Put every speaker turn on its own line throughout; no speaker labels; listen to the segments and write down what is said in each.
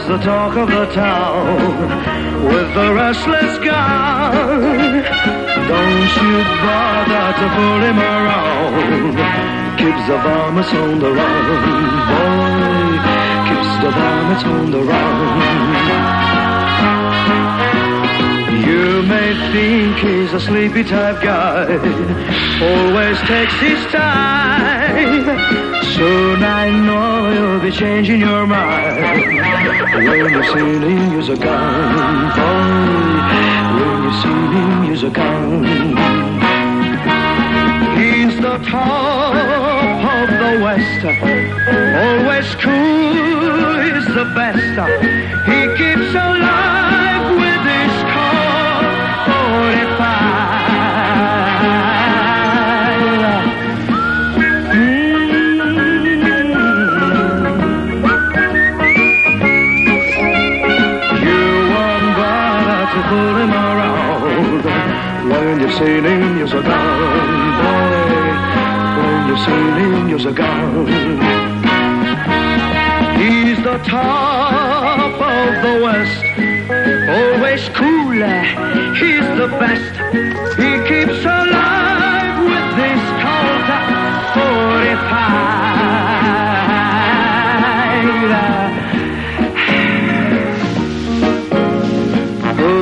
The talk of the town with the restless guy. Don't you bother to pull him around. Keeps the varmints on the run, boy. Keeps the varmints on the run. You may think he's a sleepy type guy, always takes his time. Soon I know you'll be changing your mind when you see him use a gun, boy. When you see him use a gun. He's the top of the West, always cool, he's the best. He keeps alive with his Colt 45. Pull him around when you've seen him use a gun, boy. When you've seen him use a gun. He's the top of the West, always cool, he's the best. He keeps alive with this Colt 45.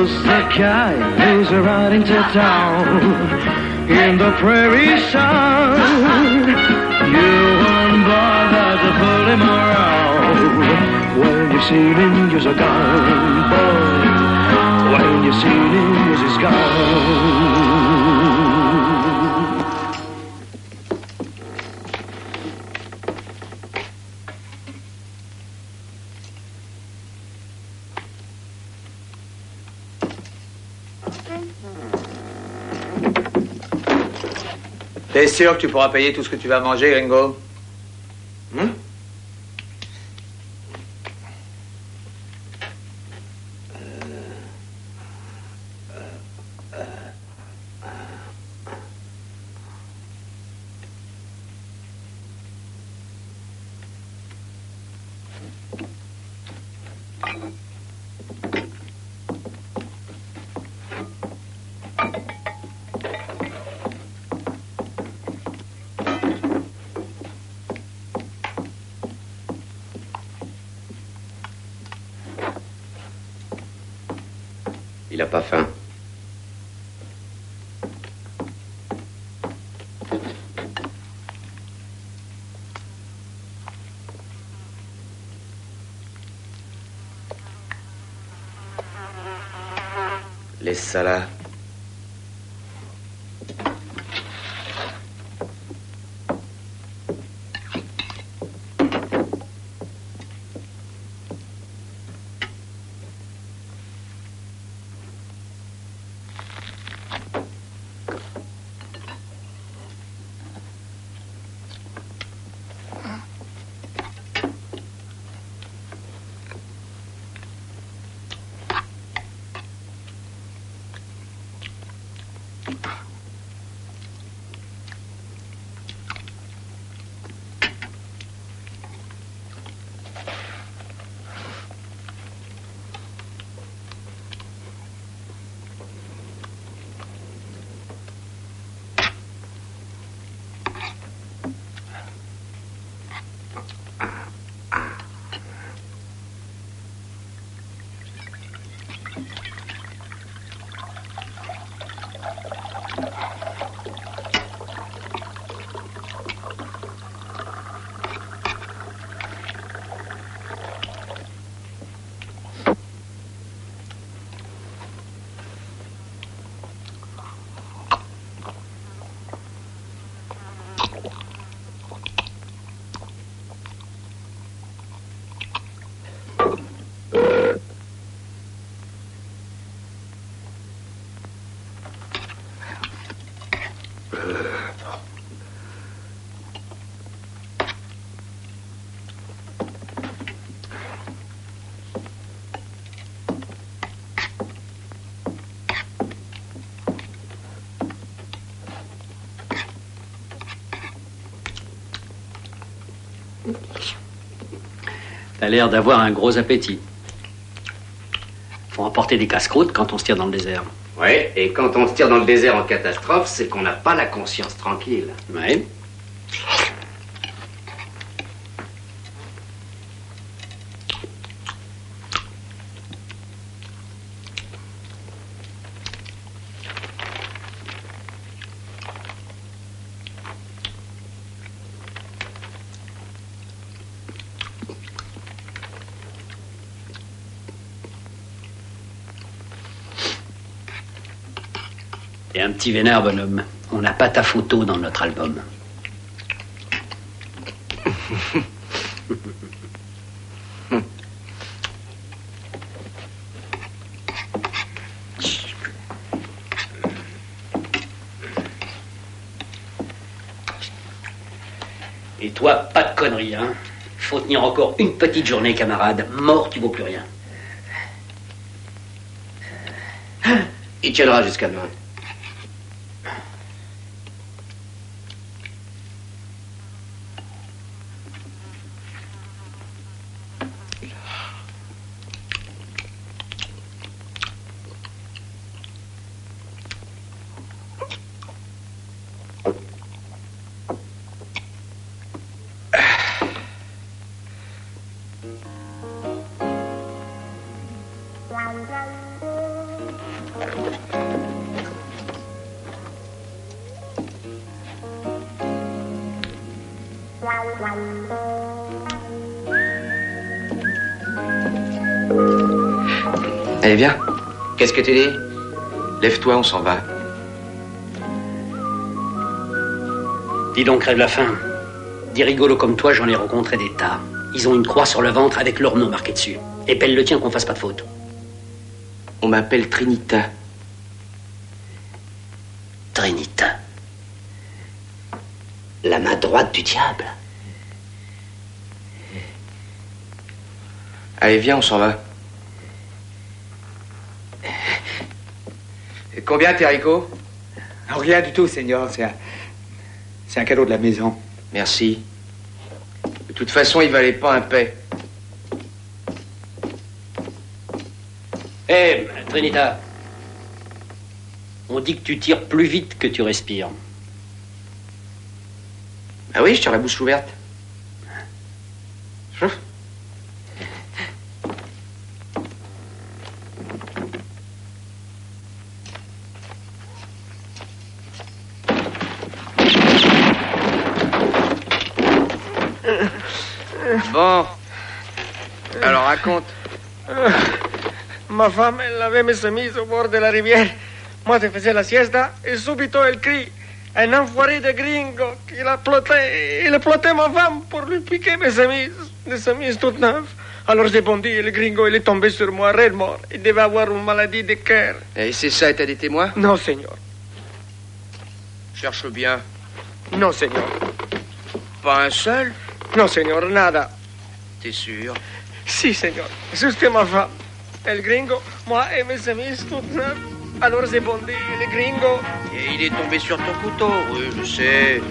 The guy who's riding to town in the prairie sun. You won't bother to pull him around when you've seen him use a gun, boy. When you've seen him use his gun.
T'es sûr que tu pourras payer tout ce que tu vas manger, Gringo?
Il n'a pas faim. Laisse ça là.
T'as l'air d'avoir un gros appétit. Faut emporter des casse-croûtes quand on se tire dans le désert.
Oui, et quand on se tire dans le désert en catastrophe, c'est qu'on n'a pas la conscience tranquille.
Oui. Et un petit vénère, bonhomme. On n'a pas ta photo dans notre album. Et toi, pas de conneries, hein. Faut tenir encore une petite journée, camarade. Mort, tu vaux plus rien.
Il tiendra jusqu'à demain.
Allez, viens.
Qu'est-ce que tu dis?
Lève-toi, on s'en va.
Dis donc, crève la faim. Des rigolos comme toi, j'en ai rencontré des tas. Ils ont une croix sur le ventre avec leur nom marqué dessus. Et pèle le tien qu'on fasse pas de faute.
On m'appelle Trinita.
Trinita. La main droite du diable.
Allez, viens, on s'en va.
Et combien tes haricots? Rien du tout, Seigneur. C'est un cadeau de la maison.
Merci. De toute façon, il valait pas un paix.
Hé, Trinita. On dit que tu tires plus vite que tu respires.
Ah oui, je tire la bouche ouverte. Bon. Alors raconte.
Ma femme, elle avait mes chemises au bord de la rivière. Moi, je faisais la siesta et subito elle crie. Un enfoiré de gringo qui l'a ploté. Il a ploté ma femme pour lui piquer mes chemises. Des chemises toutes neuves. Alors j'ai bondi et le gringo, il est tombé sur moi, raide mort. Il devait avoir une maladie de cœur.
Et c'est ça, et t'as des témoins?
Non, Seigneur.
Cherche bien.
Non, Seigneur.
Pas un seul?
Non, Seigneur, nada.
T'es sûr?
Si, Seigneur. Juste ma femme. El gringo, moi et mes chemises toutes neuves. Alors j'ai bondi et le gringo...
Et il est tombé sur ton couteau, oui, je sais.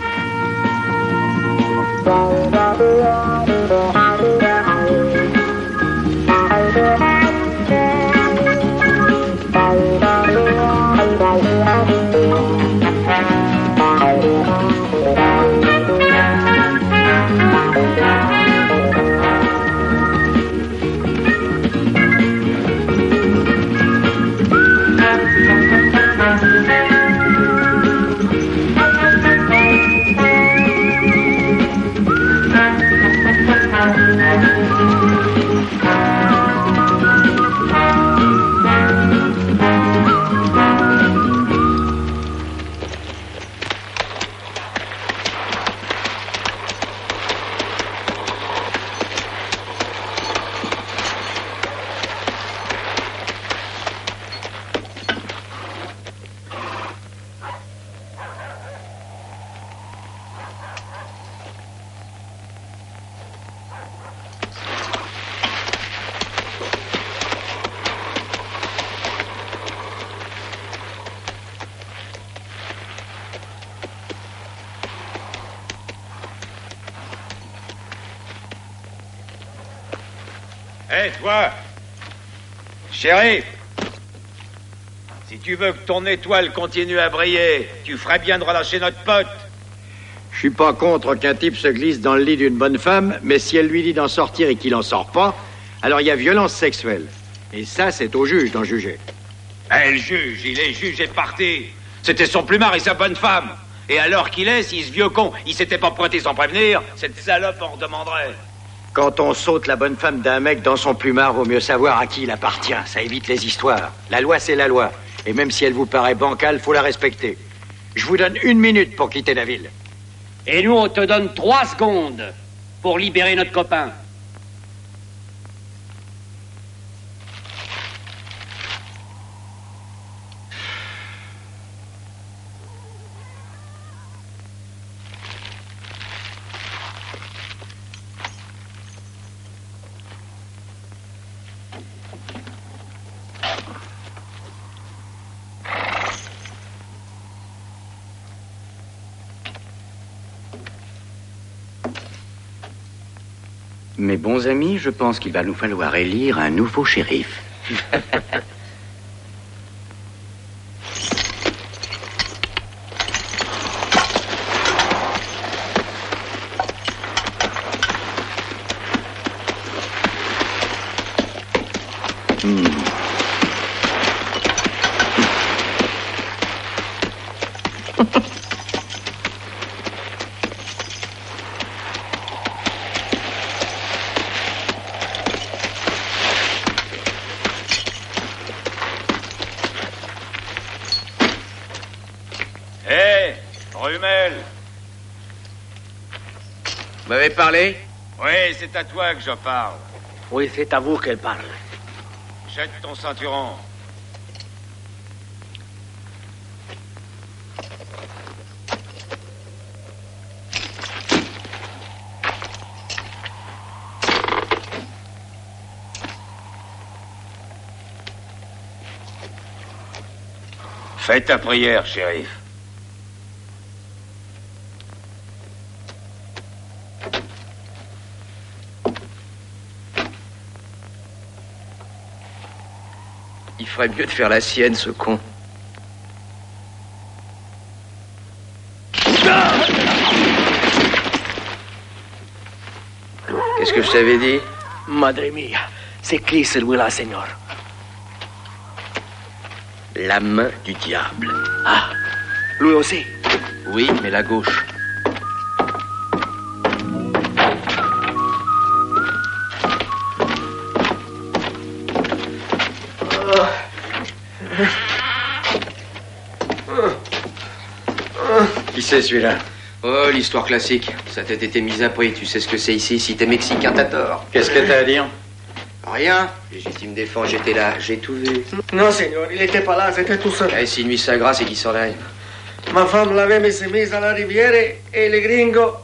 Hé, toi! Shérif! Si tu veux que ton étoile continue à briller, tu ferais bien de relâcher notre pote.
Je suis pas contre qu'un type se glisse dans le lit d'une bonne femme, mais si elle lui dit d'en sortir et qu'il en sort pas, alors il y a violence sexuelle. Et ça, c'est au juge d'en juger.
Eh, le juge, il est juge et parti. C'était son plumard et sa bonne femme. Et alors qu'il est, si ce vieux con, il s'était pas pointé sans prévenir, cette salope en redemanderait.
Quand on saute la bonne femme d'un mec dans son plumard, vaut mieux savoir à qui il appartient. Ça évite les histoires. La loi, c'est la loi. Et même si elle vous paraît bancale, faut la respecter. Je vous donne 1 minute pour quitter la ville.
Et nous, on te donne 3 secondes pour libérer notre copain.
Mes bons amis, je pense qu'il va nous falloir élire un nouveau shérif.
Vous m'avez parlé?
Oui, c'est à toi que je parle.
Oui, c'est à vous qu'elle parle.
Jette ton ceinturon. Fais ta prière, shérif.
Il ferait mieux de faire la sienne, ce con. Qu'est-ce que je t'avais dit?
Madre mia, c'est qui celui-là, Seigneur?
La main du diable.
Ah, lui aussi?
Oui, mais la gauche.
Qui c'est celui-là?
Oh, l'histoire classique. Sa tête était mise à prix. Tu sais ce que c'est ici. Si t'es mexicain, t'as tort.
Qu'est-ce que t'as à dire?
Rien. Légitime défense, j'étais là. J'ai tout vu.
Non, Seigneur, il n'était pas là, c'était tout seul.
Eh, s'il nuit sa grâce et qu'il s'en aille.
Ma femme lavait mes chemises à la rivière et les gringos,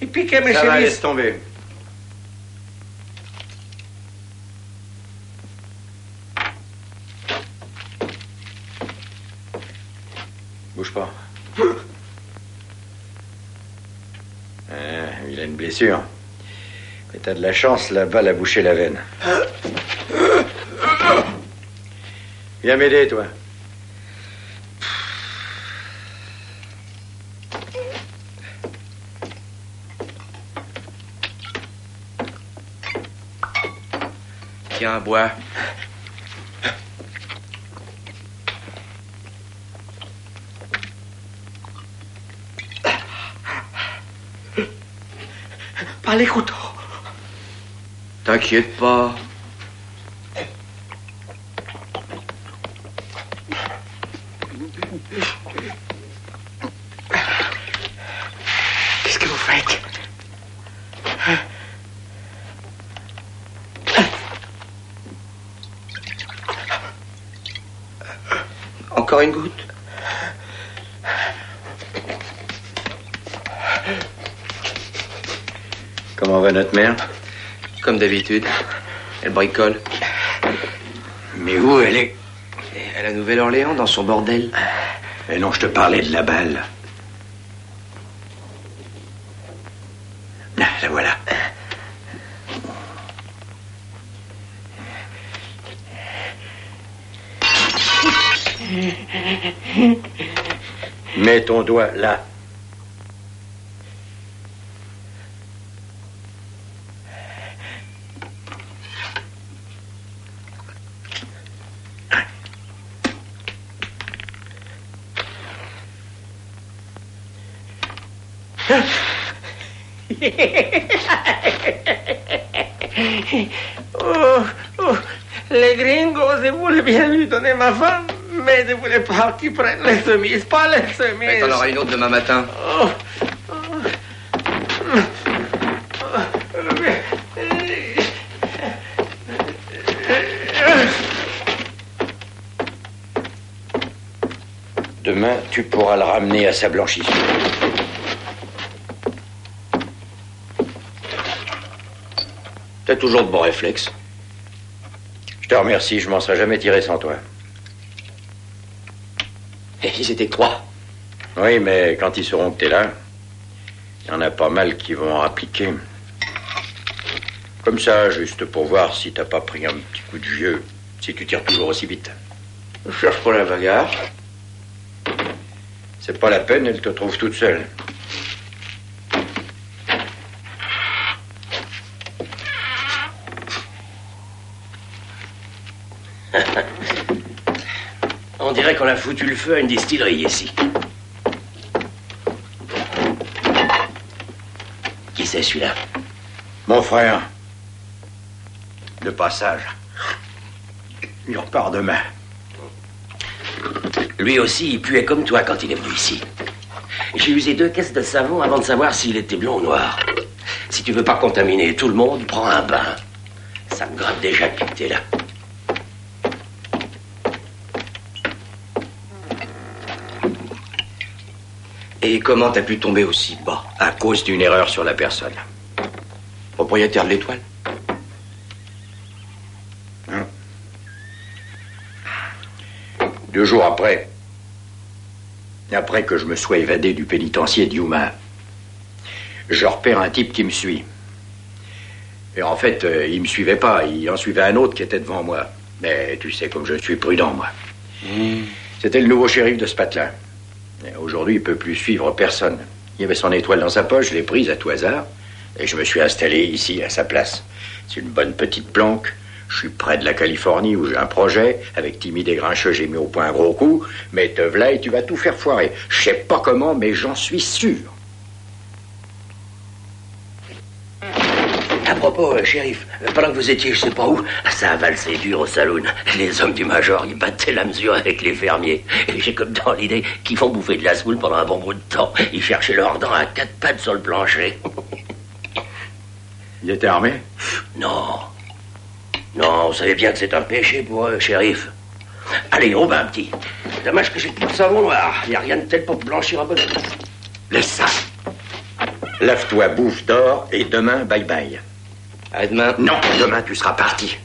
ils piquaient mes
Ça va,
chemises.
laisse tomber. Bouge pas. Il a une blessure. Mais t'as de la chance, la balle a bouché la veine. Viens m'aider, toi.
Tiens, bois.
Pas les couteaux.
T'inquiète pas.
Qu'est-ce que vous faites?
Encore une goutte.
Comment va notre mère?
Comme d'habitude. Elle bricole.
Mais où elle est?
À la Nouvelle-Orléans, dans son bordel.
Mais non, je te parlais de la balle. Ah, la voilà. Mets ton doigt là.
Les gringos, je voulais bien lui donner ma femme, mais je voulais pas qu'il prenne les chemises, pas les chemises.
Mais t'en auras une autre demain matin.
Demain, tu pourras le ramener à sa blanchissure.
T'as toujours de bons réflexes.
Je te remercie, je m'en serais jamais tiré sans toi.
Et ils étaient 3.
Oui, mais quand ils sauront que t'es là, il y en a pas mal qui vont en appliquer. Comme ça, juste pour voir si t'as pas pris un petit coup de vieux, si tu tires toujours aussi vite.
Je cherche pas la bagarre.
C'est pas la peine, elle te trouve toute seule.
On dirait qu'on a foutu le feu à une distillerie ici. Qui c'est celui-là?
Mon frère. De passage. Il repart demain.
Lui aussi, il puait comme toi quand il est venu ici. J'ai usé 2 caisses de savon avant de savoir s'il était blond ou noir. Si tu veux pas contaminer tout le monde, prends un bain. Ça me gratte déjà depuis que t'es là.
Et comment t'as pu tomber aussi bas?
À cause d'une erreur sur la personne.
Propriétaire de l'Étoile?
Hein? 2 jours après que je me sois évadé du pénitencier d'Yuma, je repère un type qui me suit. Et en fait, il me suivait pas, il en suivait un autre qui était devant moi. Mais tu sais, comme je suis prudent, moi. C'était le nouveau shérif de ce patelin. Aujourd'hui, il peut plus suivre personne. Il avait son étoile dans sa poche, je l'ai prise à tout hasard, et je me suis installé ici, à sa place. C'est une bonne petite planque. Je suis près de la Californie où j'ai un projet. Avec Timmy Desgrincheux, j'ai mis au point un gros coup. Mais te v'là et tu vas tout faire foirer. Je sais pas comment, mais j'en suis sûr.
À propos, shérif, pendant que vous étiez je sais pas où, ça a valsé dur au saloon. Les hommes du major, ils battaient la mesure avec les fermiers. Et j'ai comme dans l'idée qu'ils vont bouffer de la semoule pendant un bon bout de temps. Ils cherchaient leurs dents à 4 pattes sur le plancher.
Il était armé?
Non. Non, vous savez bien que c'est un péché pour eux, shérif. Allez, au bain, petit. Dommage que j'ai plus de savon noir. Il n'y a rien de tel pour blanchir un bonhomme.
Laisse ça. Lave-toi, bouffe d'or, et demain, bye-bye.
À demain.
Non, demain, tu seras parti.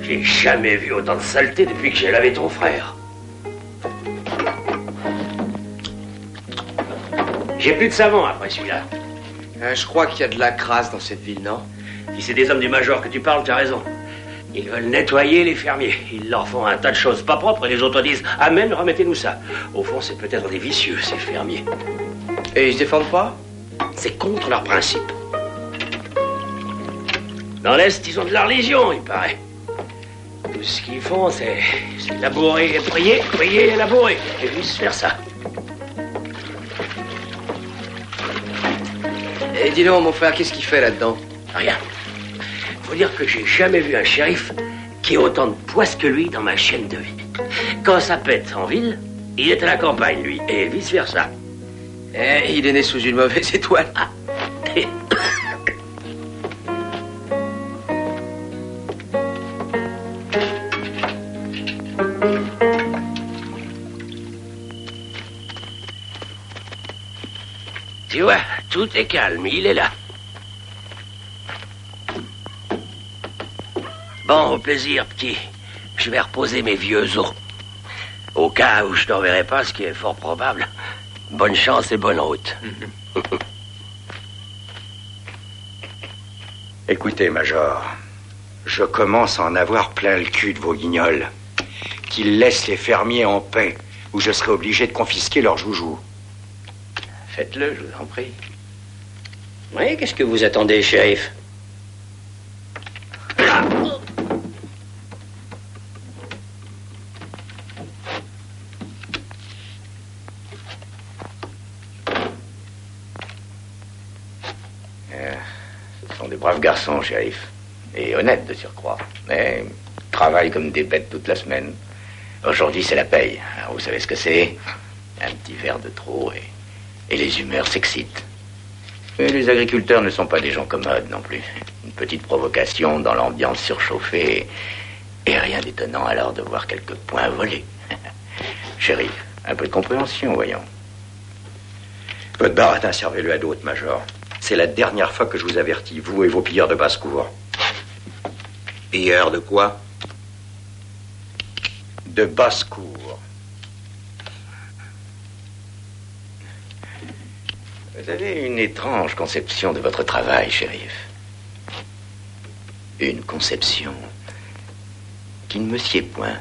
J'ai jamais vu autant de saleté depuis que j'ai lavé ton frère. J'ai plus de savon après celui-là.
Je crois qu'il y a de la crasse dans cette ville, non?
Si c'est des hommes du major que tu parles, tu as raison. Ils veulent nettoyer les fermiers. Ils leur font un tas de choses pas propres et les autres disent « Amen, remettez-nous ça ». Au fond, c'est peut-être des vicieux, ces fermiers.
Et ils se défendent pas?
C'est contre leurs principes. Dans l'Est, ils ont de la religion, il paraît. Tout ce qu'ils font, c'est labourer et prier, prier et labourer, et vice-versa.
Et dis donc, mon frère, qu'est-ce qu'il fait là-dedans?
Rien. Faut dire que j'ai jamais vu un shérif qui ait autant de poisse que lui dans ma chaîne de vie. Quand ça pète en ville, il est à la campagne, lui, et vice-versa.
Il est né sous une mauvaise étoile.
Ah. Tu vois, tout est calme, il est là. Bon, au plaisir, petit. Je vais reposer mes vieux os. Au cas où je t'enverrai pas, ce qui est fort probable. Bonne chance et bonne route.
Écoutez, Major, je commence à en avoir plein le cul de vos guignols. Qu'ils laissent les fermiers en paix, ou je serai obligé de confisquer leurs joujoux.
Faites-le, je vous en prie.
Oui, qu'est-ce que vous attendez, shérif?
Ce sont des braves garçons, shérif. Et honnêtes de surcroît. Mais travaillent comme des bêtes toute la semaine. Aujourd'hui, c'est la paye. Alors, vous savez ce que c'est? Un petit verre de trop et les humeurs s'excitent. Mais les agriculteurs ne sont pas des gens commodes non plus. Une petite provocation dans l'ambiance surchauffée et rien d'étonnant alors de voir quelques points volés. Shérif, un peu de compréhension, voyons.
Votre baratin, servez-le à d'autres, Major. C'est la dernière fois que je vous avertis, vous et vos pilleurs de basse-cour.
Pilleurs de quoi?
De basse-cour.
Vous avez une étrange conception de votre travail, shérif. Une conception qui ne me sied point.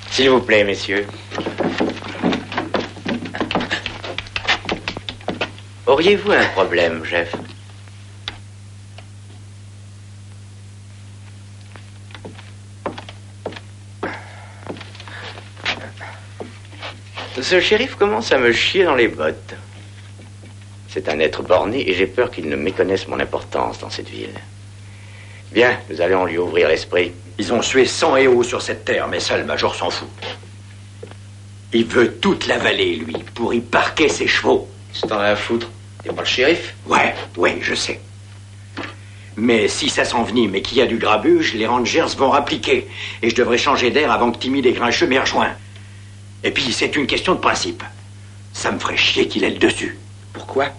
S'il vous plaît, messieurs. Auriez-vous un problème, chef? Ce shérif commence à me chier dans les bottes. C'est un être borné et j'ai peur qu'il ne méconnaisse mon importance dans cette ville. Bien, nous allons lui ouvrir l'esprit.
Ils ont sué sang et eau sur cette terre, mais ça, le Major s'en fout. Il veut toute la vallée, lui, pour y parquer ses chevaux.
C'est t'en as à foutre. T'es pas le shérif?
Ouais, je sais. Mais si ça s'envenime et qu'il y a du grabuge, les Rangers vont rappliquer. Et je devrais changer d'air avant que Timide et Grincheux m'y rejoignent. Et puis, c'est une question de principe. Ça me ferait chier qu'il ait le dessus.
Pourquoi?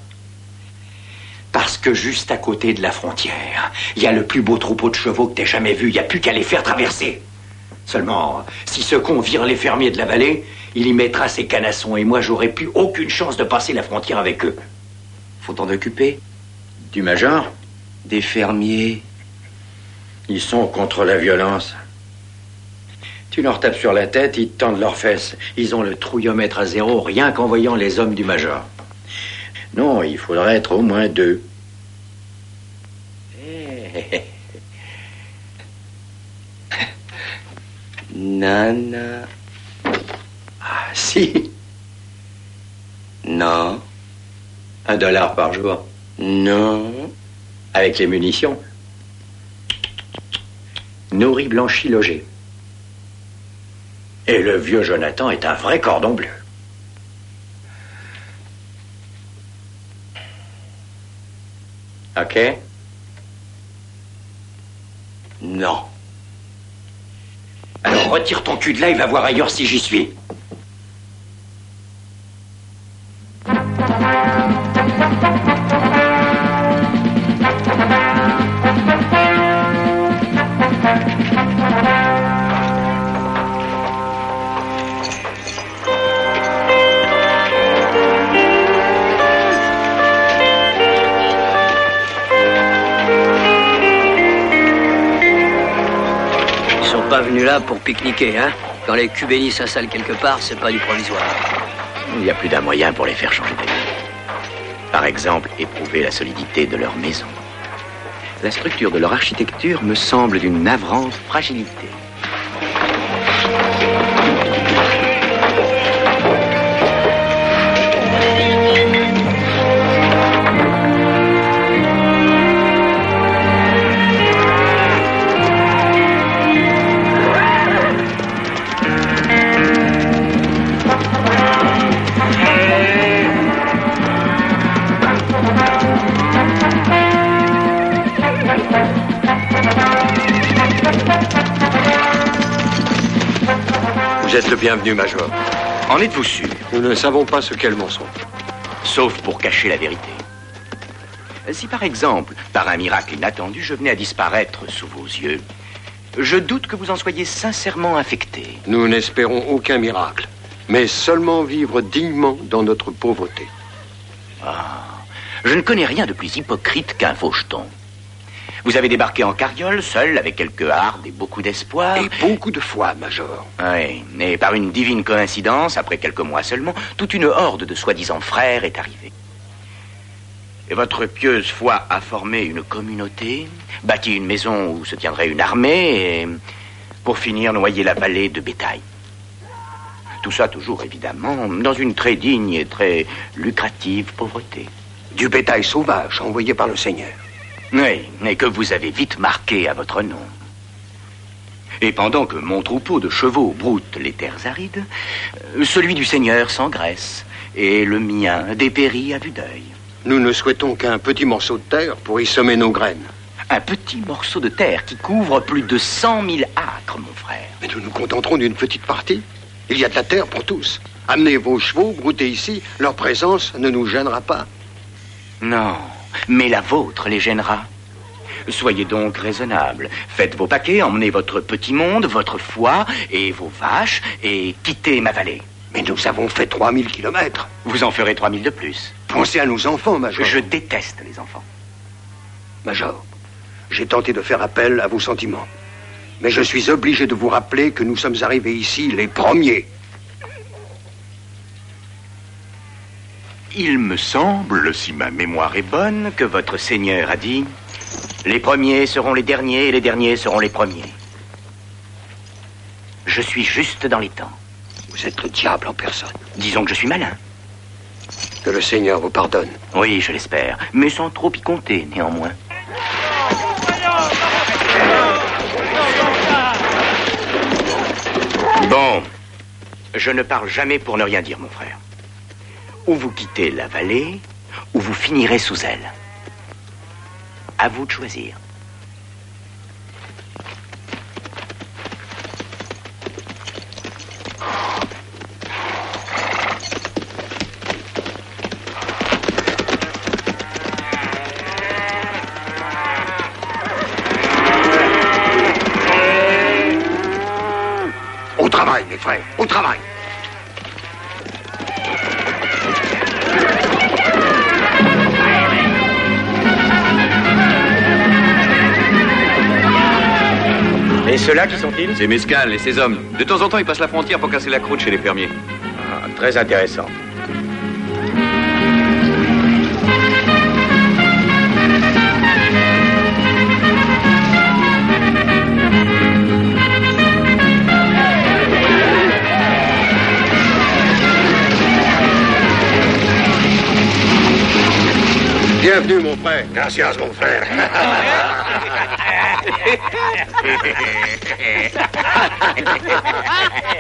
Parce que juste à côté de la frontière, il y a le plus beau troupeau de chevaux que t'aies jamais vu. Il n'y a plus qu'à les faire traverser. Seulement, si ce con vire les fermiers de la vallée, il y mettra ses canassons et moi, j'aurai plus aucune chance de passer la frontière avec eux.
Faut t'en occuper.
Du Major?
Des fermiers.
Ils sont contre la violence. Tu leur tapes sur la tête, ils te tendent leurs fesses. Ils ont le trouillomètre à zéro, rien qu'en voyant les hommes du Major. Non, il faudrait être au moins 2.
Nana.
Ah, si.
Non.
$1 par jour.
Non.
Avec les munitions. Nourri, blanchi, logé. Et le vieux Jonathan est un vrai cordon bleu. OK?
Non.
Alors retire ton cul de là, il va voir ailleurs si j'y suis.
Pas venu là pour pique-niquer, hein? Quand les Cubénis s'installent quelque part, c'est pas du provisoire.
Il y a plus d'un moyen pour les faire changer d'avis. Par exemple, éprouver la solidité de leur maison. La structure de leur architecture me semble d'une navrante fragilité.
Vous êtes le bienvenu, Major.
En êtes-vous sûr?
Nous ne savons pas ce qu'est le mensonge.
Sauf pour cacher la vérité. Si par exemple, par un miracle inattendu, je venais à disparaître sous vos yeux, je doute que vous en soyez sincèrement affecté.
Nous n'espérons aucun miracle, mais seulement vivre dignement dans notre pauvreté.
Ah, je ne connais rien de plus hypocrite qu'un faucheton. Vous avez débarqué en carriole, seul, avec quelques hardes et beaucoup d'espoir.
Et beaucoup de foi, Major.
Oui, et par une divine coïncidence, après quelques mois seulement, toute une horde de soi-disant frères est arrivée. Et votre pieuse foi a formé une communauté, bâti une maison où se tiendrait une armée, et pour finir, noyer la vallée de bétail. Tout ça toujours, évidemment, dans une très digne et très lucrative pauvreté.
Du bétail sauvage envoyé par le Seigneur.
Oui, mais que vous avez vite marqué à votre nom. Et pendant que mon troupeau de chevaux broute les terres arides, celui du Seigneur s'engraisse, et le mien dépérit à vue d'œil.
Nous ne souhaitons qu'un petit morceau de terre pour y semer nos graines.
Un petit morceau de terre qui couvre plus de 100 000 acres, mon frère.
Mais nous nous contenterons d'une petite partie. Il y a de la terre pour tous. Amenez vos chevaux, broutez ici. Leur présence ne nous gênera pas.
Non, mais la vôtre les gênera. Soyez donc raisonnable. Faites vos paquets, emmenez votre petit monde, votre foie et vos vaches et quittez ma vallée.
Mais nous avons fait 3000 kilomètres.
Vous en ferez 3000 de plus.
Pensez à nos enfants, Major.
Je déteste les enfants.
Major, j'ai tenté de faire appel à vos sentiments. Mais je suis obligé de vous rappeler que nous sommes arrivés ici les premiers.
Il me semble, si ma mémoire est bonne, que votre Seigneur a dit « Les premiers seront les derniers et les derniers seront les premiers ». Je suis juste dans les temps.
Vous êtes le diable en personne.
Disons que je suis malin.
Que le Seigneur vous pardonne.
Oui, je l'espère, mais sans trop y compter, néanmoins. Bon, je ne parle jamais pour ne rien dire, mon frère. Ou vous quittez la vallée, ou vous finirez sous elle. À vous de choisir.
Au travail, mes frères, au travail.
Et ceux-là, qui sont-ils?
C'est Mescal et ses hommes. De temps en temps, ils passent la frontière pour casser la croûte chez les fermiers.
Ah, très intéressant.
Bienvenue, mon frère.
Gracias, mon frère.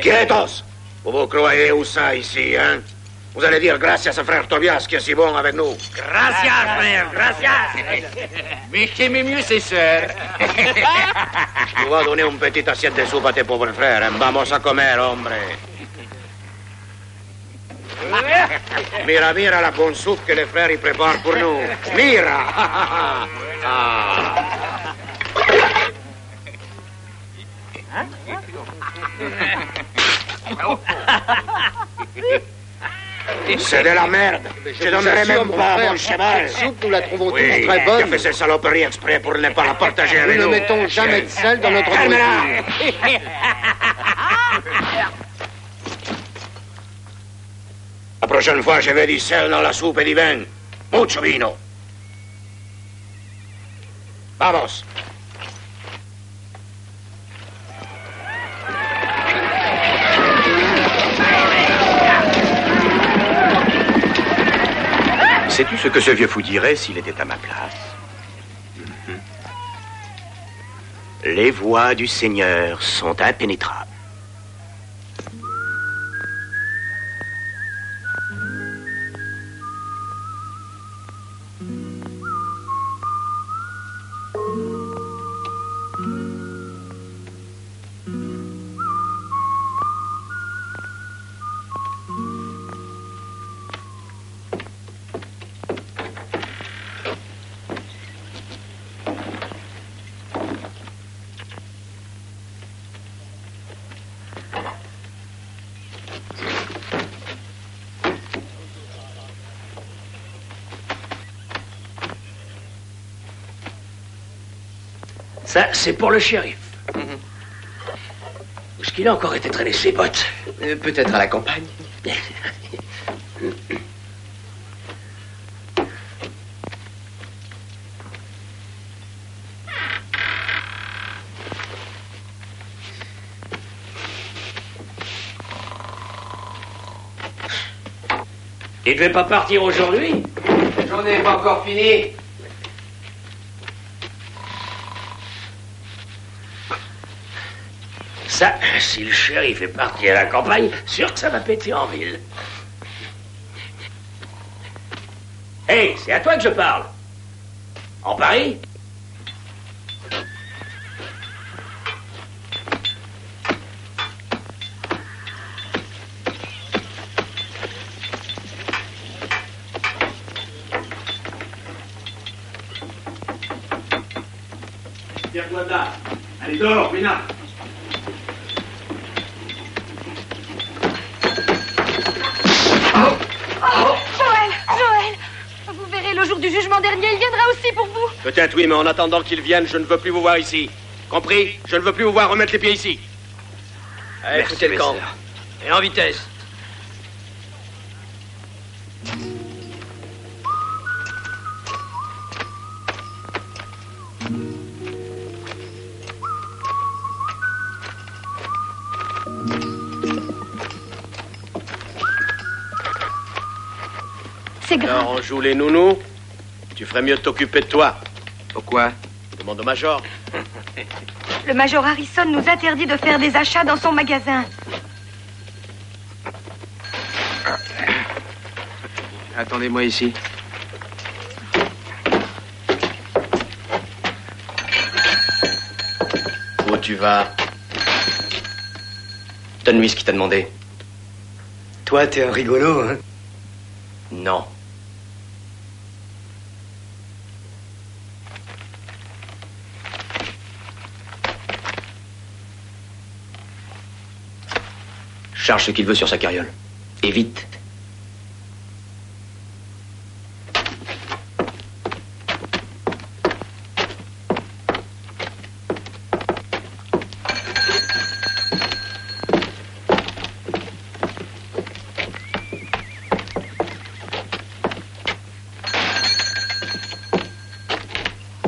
Quietos. Vous vous croyez où ça, ici, hein? Vous allez dire gracias à frère Tobias qui est si bon avec nous.
Gracias, frère, gracias. Mais j'aimais mieux ses sœurs.
Tu vas donner une petite assiette de soupe à tes pauvres frères. Hein? Vamos a comer, hombre. Mira, mira la bonne soupe que les frères y préparent pour nous. Mira. C'est de la merde. Je donnerai même pas à mon cheval.
Cette soupe, nous la trouvons
Oui,
tous très bonne.
tu fais cette saloperie exprès pour ne pas la partager avec
Nous
nous.
ne mettons jamais de sel dans notre nourriture.
La prochaine fois, je vais du sel dans la soupe et du vin. Mucho vino. Vamos.
Sais-tu ce que ce vieux fou dirait s'il était à ma place? Les voies du Seigneur sont impénétrables.
Ça, c'est pour le shérif. Est-ce qu'il a encore été traîner ses bottes?
Peut-être à la campagne.
Il devait pas partir aujourd'hui?
La journée n'est pas encore finie.
Ça, si le shérif est parti à la campagne, sûr que ça va péter en ville. Hé, c'est à toi que je parle. En Paris?
Tire-toi de là. Allez, dehors, Ménard.
Joël, vous verrez le jour du jugement dernier, il viendra aussi pour vous.
Peut-être oui, mais en attendant qu'il vienne, je ne veux plus vous voir ici. Compris? Je ne veux plus vous voir remettre les pieds ici.
Allez, foutez le camp. Et en vitesse.
C'est grave.
Alors, on joue les nounous. Tu ferais mieux de t'occuper de toi.
Pourquoi?
Demande au major.
Le major Harrison nous interdit de faire des achats dans son magasin.
Attendez-moi ici. Où tu vas? Donne-lui ce qu'il t'a demandé.
Toi, t'es un rigolo, hein?
Non. Charge ce qu'il veut sur sa carriole. Et vite.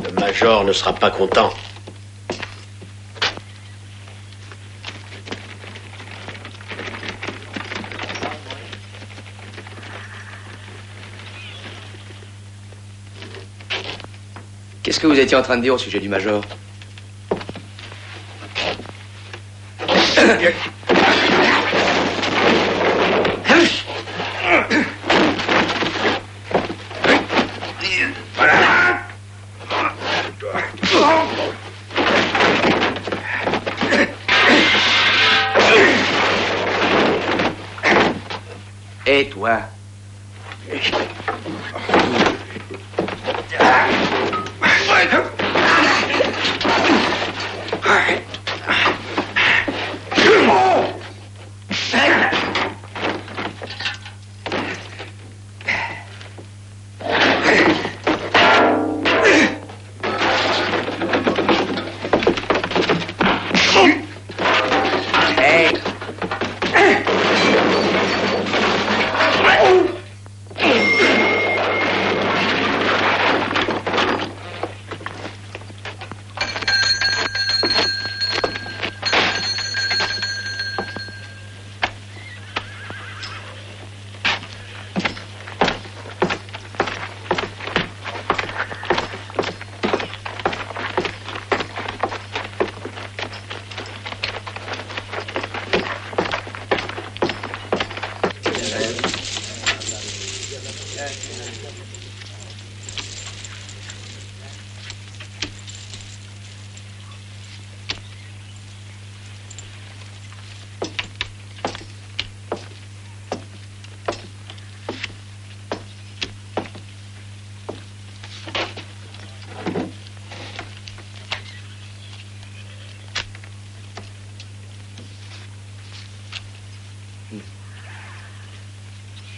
Le major ne sera pas content.
Qu'est-ce que vous étiez en train de dire au sujet du major?
Et toi?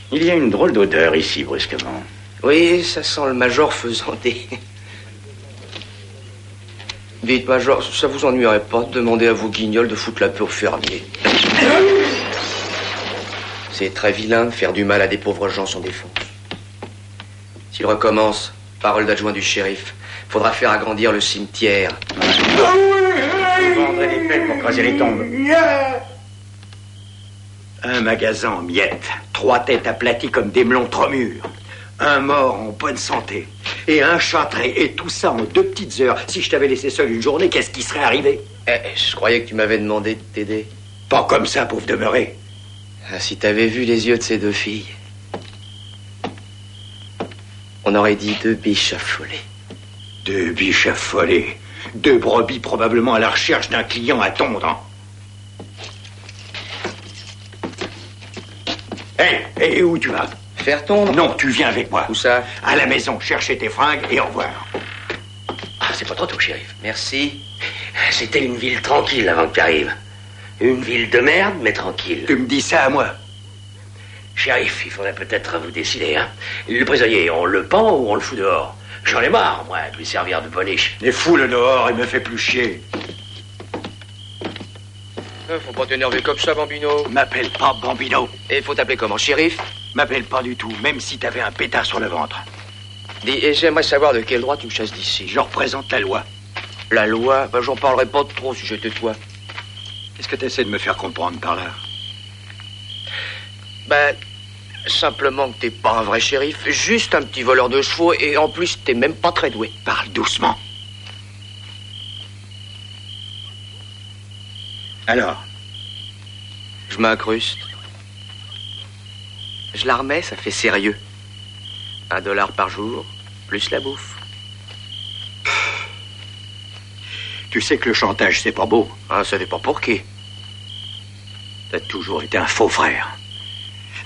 Il y a une drôle d'odeur ici, brusquement.
Oui, ça sent le major faisant Dites, Major, ça vous ennuierait pas de demander à vos guignols de foutre la paix aux fermiers? C'est très vilain de faire du mal à des pauvres gens sans défense. S'il recommence, parole d'adjoint du shérif, faudra faire agrandir le cimetière.
Vous vendrez des pelles pour creuser les tombes. Un magasin en miettes, 3 têtes aplaties comme des melons trop mûrs, un mort en bonne santé et un châtré, et tout ça en 2 petites heures. Si je t'avais laissé seul une journée, qu'est-ce qui serait arrivé?
Je croyais que tu m'avais demandé de t'aider.
Pas comme ça, pauvre demeuré.
Ah, si t'avais vu les yeux de ces 2 filles, on aurait dit 2 biches affolées.
2 biches affolées, 2 brebis probablement à la recherche d'un client à tondre. Hé, où tu vas?
Faire tondre?
Non, tu viens avec moi.
Où ça?
À la maison, chercher tes fringues et au revoir.
Ah, c'est pas trop tôt, shérif.
Merci.
C'était une ville tranquille avant que tu arrives. Une ville de merde, mais tranquille.
Tu me dis ça à moi?
Shérif, il faudrait peut-être vous décider, hein. Le prisonnier, on le pend ou on le fout dehors? J'en ai marre, moi, de lui servir de boniche.
Et fous-le dehors, il me fait plus chier.
Faut pas t'énerver comme ça, Bambino.
M'appelle pas Bambino.
Et faut t'appeler comment, shérif?
M'appelle pas du tout, même si t'avais un pétard sur le ventre.
Dis, et j'aimerais savoir de quel droit tu me chasses d'ici.
Je représente la loi.
La loi? Ben, j'en parlerai pas trop si j'étais toi.
Qu'est-ce que t'essaies de me faire comprendre par là?
Ben, simplement que t'es pas un vrai shérif, juste un petit voleur de chevaux, et en plus, t'es même pas très doué.
Parle doucement. Alors?
Je m'incruste. Je la remets, ça fait sérieux. $1 par jour, plus la bouffe.
Tu sais que le chantage, c'est pas beau.
Ah, ça dépend pour qui.
T'as toujours été un faux frère.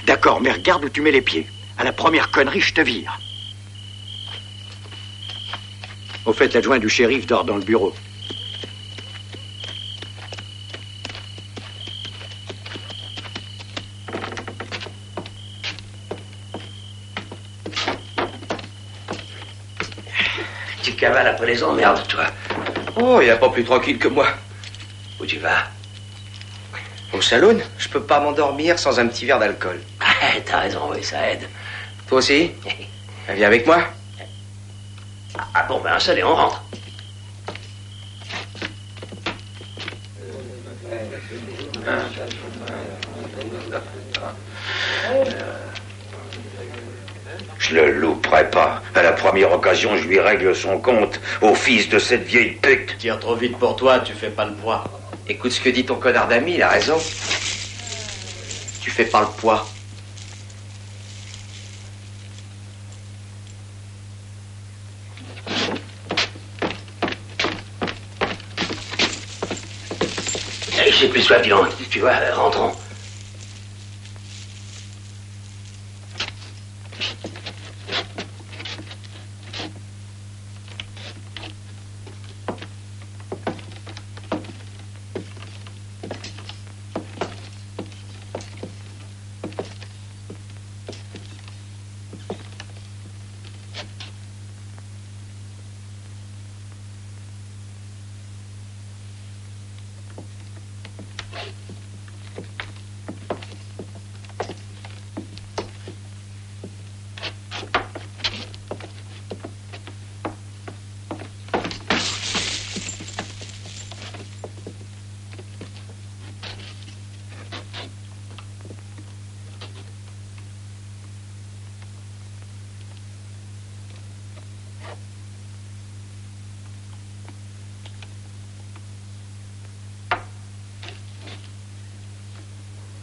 D'accord, mais regarde où tu mets les pieds. À la première connerie, je te vire. Au fait, l'adjoint du shérif dort dans le bureau.
Tu cavales après les emmerdes, toi.
Oh, y a pas plus tranquille que moi.
Où tu vas?
Au saloon? Je peux pas m'endormir sans un petit verre d'alcool.
T'as raison, oui, ça aide.
Toi aussi? Viens avec moi.
Ah bon, ben, allez, on rentre.
Je le louperai pas. À la première occasion, je lui règle son compte au fils de cette vieille pute.
Tire trop vite pour toi, tu fais pas le poids.
Écoute ce que dit ton connard d'ami, il a raison. Tu fais pas le poids.
J'ai plus soif, dis donc. Tu vois, rentrons.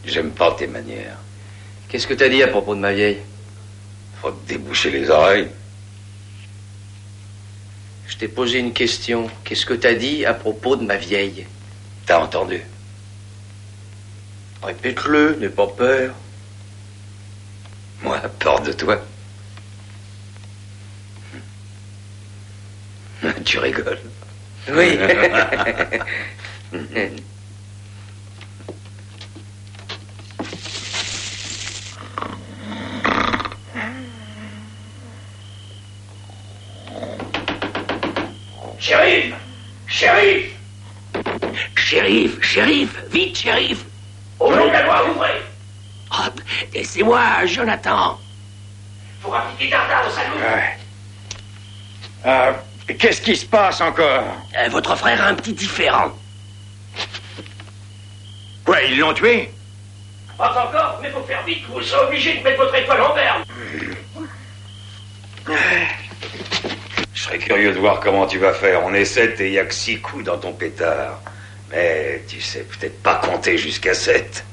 J'aime pas tes manières.
Qu'est-ce que t'as dit à propos de ma vieille?
Faut te déboucher les oreilles.
Je t'ai posé une question. Qu'est-ce que t'as dit à propos de ma vieille?
T'as entendu?
Répète-le, n'aie pas peur.
Moi, peur de toi. Tu rigoles.
Oui.
Shérif! Shérif! Shérif, vite, shérif. Au nom de la loi, ouvrez. Ah, et c'est moi, Jonathan. Faut appliquer Dardard au salon.
Qu'est-ce qui se passe encore?
Votre frère a un petit différend.
Quoi, ils l'ont tué?
Pas encore, mais faut faire vite. Vous serez obligé de mettre votre étoile en berne.
Je serais curieux de voir comment tu vas faire. On est 7 et il n'y a que 6 coups dans ton pétard. Mais tu sais peut-être pas compter jusqu'à 7.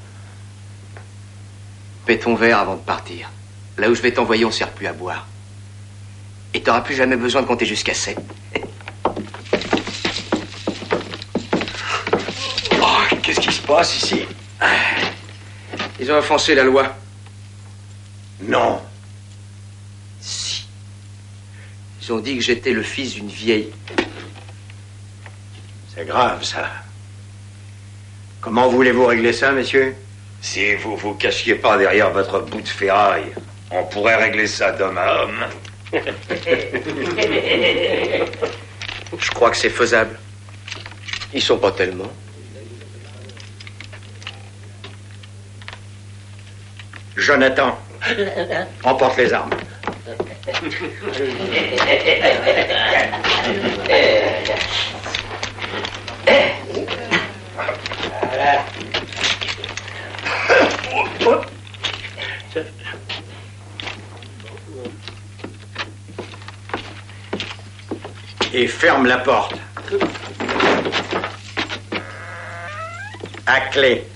Paie ton verre avant de partir. Là où je vais t'envoyer, on ne sert plus à boire. Et t'auras plus jamais besoin de compter jusqu'à 7.
Oh, qu'est-ce qui se passe ici?
Ils ont offensé la loi.
Non.
Si. Ils ont dit que j'étais le fils d'une vieille.
C'est grave, ça. Comment voulez-vous régler ça, messieurs?
Si vous vous cachiez pas derrière votre bout de ferraille, on pourrait régler ça d'homme à homme.
Je crois que c'est faisable. Ils sont pas tellement.
Jonathan, emporte les armes. Et ferme la porte. À clé.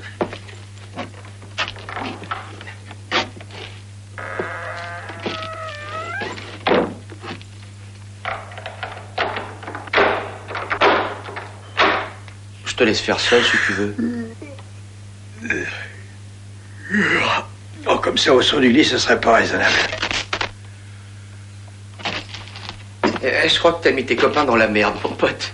Je te laisse faire seul si tu veux.
Oh, comme ça, au son du lit, ce serait pas raisonnable.
Je crois que t'as mis tes copains dans la merde, mon pote.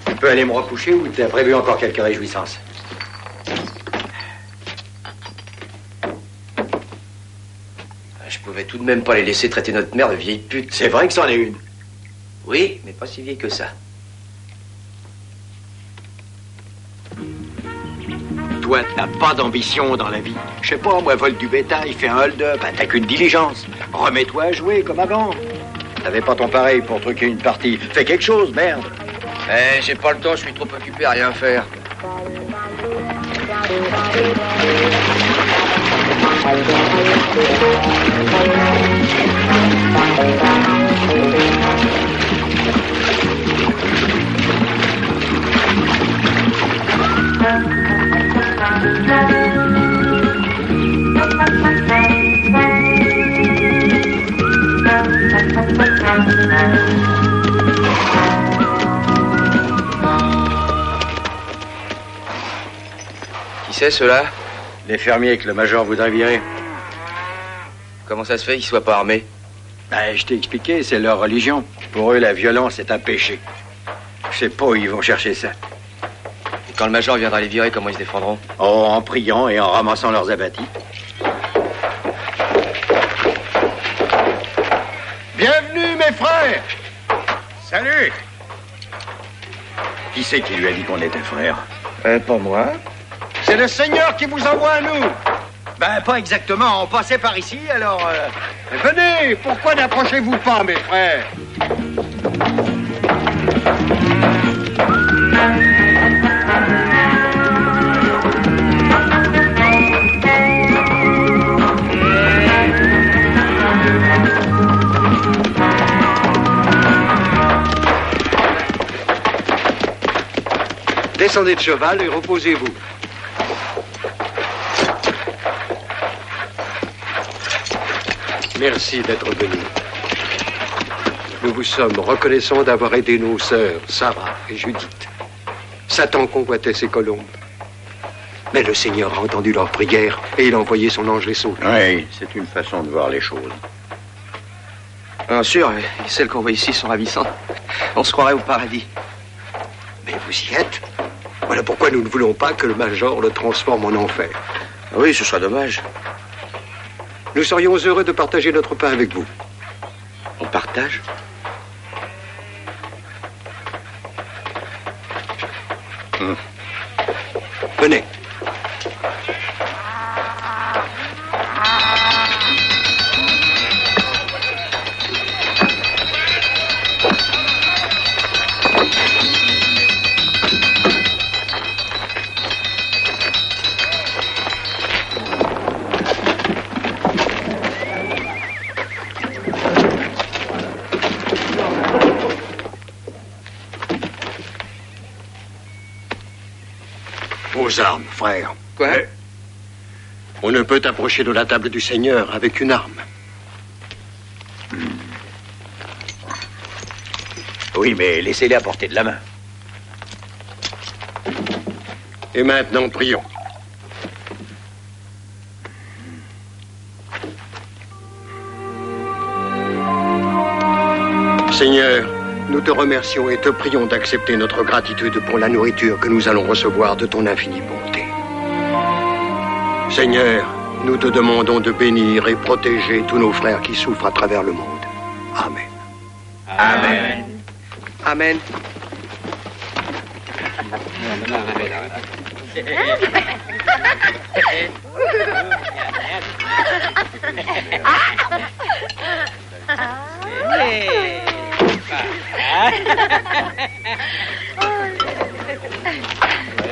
Tu peux aller me recoucher ou t'as prévu encore quelques réjouissances?
Je pouvais tout de même pas les laisser traiter notre mère de vieille pute.
C'est vrai que c'en est une.
Oui, mais pas si vieille que ça.
Toi, t'as pas d'ambition dans la vie. Je sais pas, moi, vole du bétail, fais un hold-up, attaque une diligence. Remets-toi à jouer comme avant. T'avais pas ton pareil pour truquer une partie. Fais quelque chose, merde.
J'ai pas le temps, je suis trop occupé à rien faire. Qui c'est, ceux-là?
Les fermiers que le major voudrait virer.
Comment ça se fait qu'ils soient pas armés?
Je t'ai expliqué, c'est leur religion. Pour eux, la violence est un péché. Je sais pas où ils vont chercher ça.
Et quand le major viendra les virer, comment ils se défendront?
Oh, en priant et en ramassant leurs abattis. Bienvenue, mes frères! Salut! Qui c'est qui lui a dit qu'on était frères?
Pas moi.
C'est le Seigneur qui vous envoie à nous. Pas exactement. On passait par ici, alors... Venez, pourquoi n'approchez-vous pas, mes frères?
Descendez de cheval et reposez-vous.
Merci d'être venu.
Nous vous sommes reconnaissants d'avoir aidé nos sœurs, Sarah et Judith. Satan convoitait ces colombes. Mais le Seigneur a entendu leurs prières et il a envoyé son ange les sauver.
Oui, c'est une façon de voir les choses.
Bien sûr, celles qu'on voit ici sont ravissantes. On se croirait au paradis.
Mais vous y êtes. Voilà pourquoi nous ne voulons pas que le Major le transforme en enfer.
Oui, ce serait dommage.
Nous serions heureux de partager notre pain avec vous.
On partage?
Venez. Vos armes, frère.
Quoi?
On ne peut approcher de la table du Seigneur avec une arme.
Oui, mais laissez-les à portée de la main.
Et maintenant, prions. Seigneur, nous te remercions et te prions d'accepter notre gratitude pour la nourriture que nous allons recevoir de ton infinie bonté. Seigneur, nous te demandons de bénir et protéger tous nos frères qui souffrent à travers le monde. Amen.
Amen. Amen.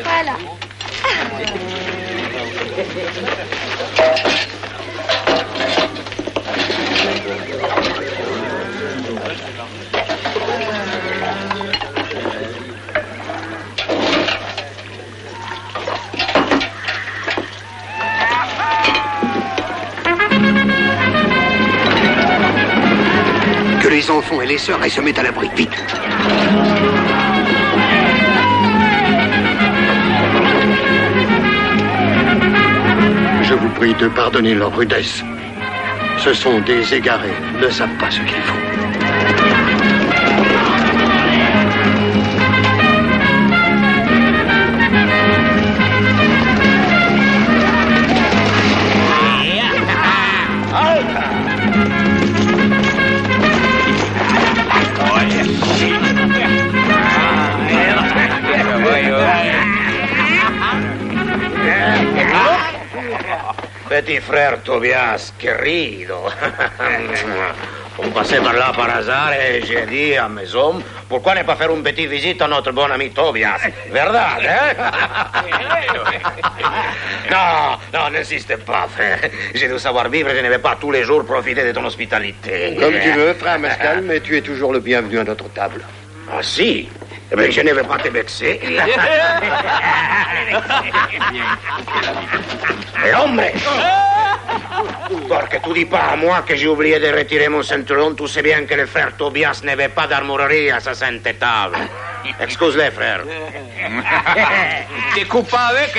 Voilà.
Que les enfants et les sœurs aillent se mettre à l'abri, vite. Je vous prie de pardonner leur rudesse. Ce sont des égarés, ne savent pas ce qu'ils font.
Petit frère Tobias, querido. On passait par là par hasard et j'ai dit à mes hommes, pourquoi ne pas faire une petite visite à notre bon ami Tobias? Verdad, Non, n'insiste pas, frère. J'ai dû savoir vivre et je ne vais pas tous les jours profiter de ton hospitalité.
Comme tu veux, frère Mescal, mais tu es toujours le bienvenu à notre table.
Ah si? Eh bien, je ne vais pas te vexer. Et hombre! Parce que tu dis pas à moi que j'ai oublié de retirer mon ceinturon, tu sais bien que le frère Tobias n'avait pas d'armurerie à sa sainte table. Excuse-les, frère.
T'es coupable avec,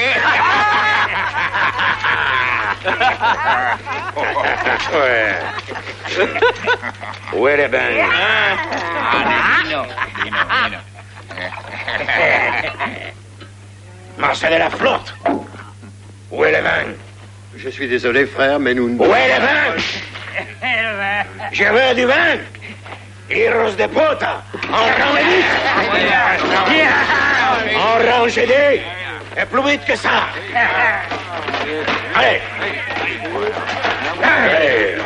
Ouais. Où est le bain? Mais c'est de la flotte. Où est le vin?
Je suis désolé, frère, mais nous ne...
Où est le vin? Je veux du vin. Hijos de puta. En range deux. Et plus vite que ça. Allez. Allez.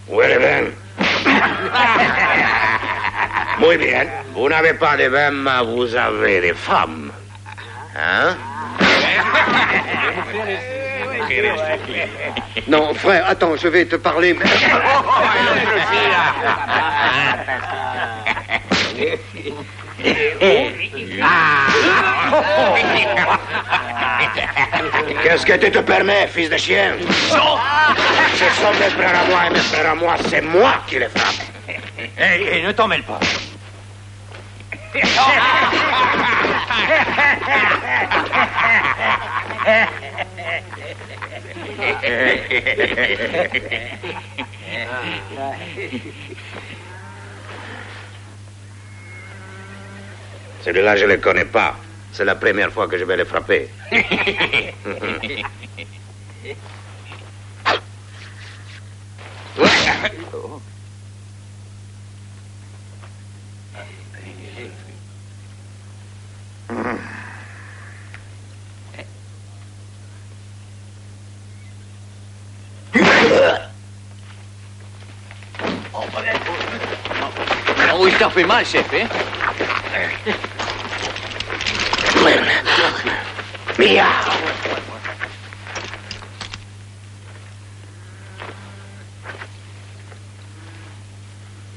Où est le vin? Muy bien. Vous n'avez pas de vin, mais vous avez des femmes. Hein?
Non, frère, attends, je vais te parler.
Qu'est-ce que tu te permets, fils de chien? Ce sont mes frères à moi et mes frères à moi, c'est moi qui les frappe.
Hé, ne t'en mêle pas.
Celui-là, je ne le connais pas. C'est la première fois que je vais le frapper.
Oh, il t'a fait mal, chef, hein?
Mia!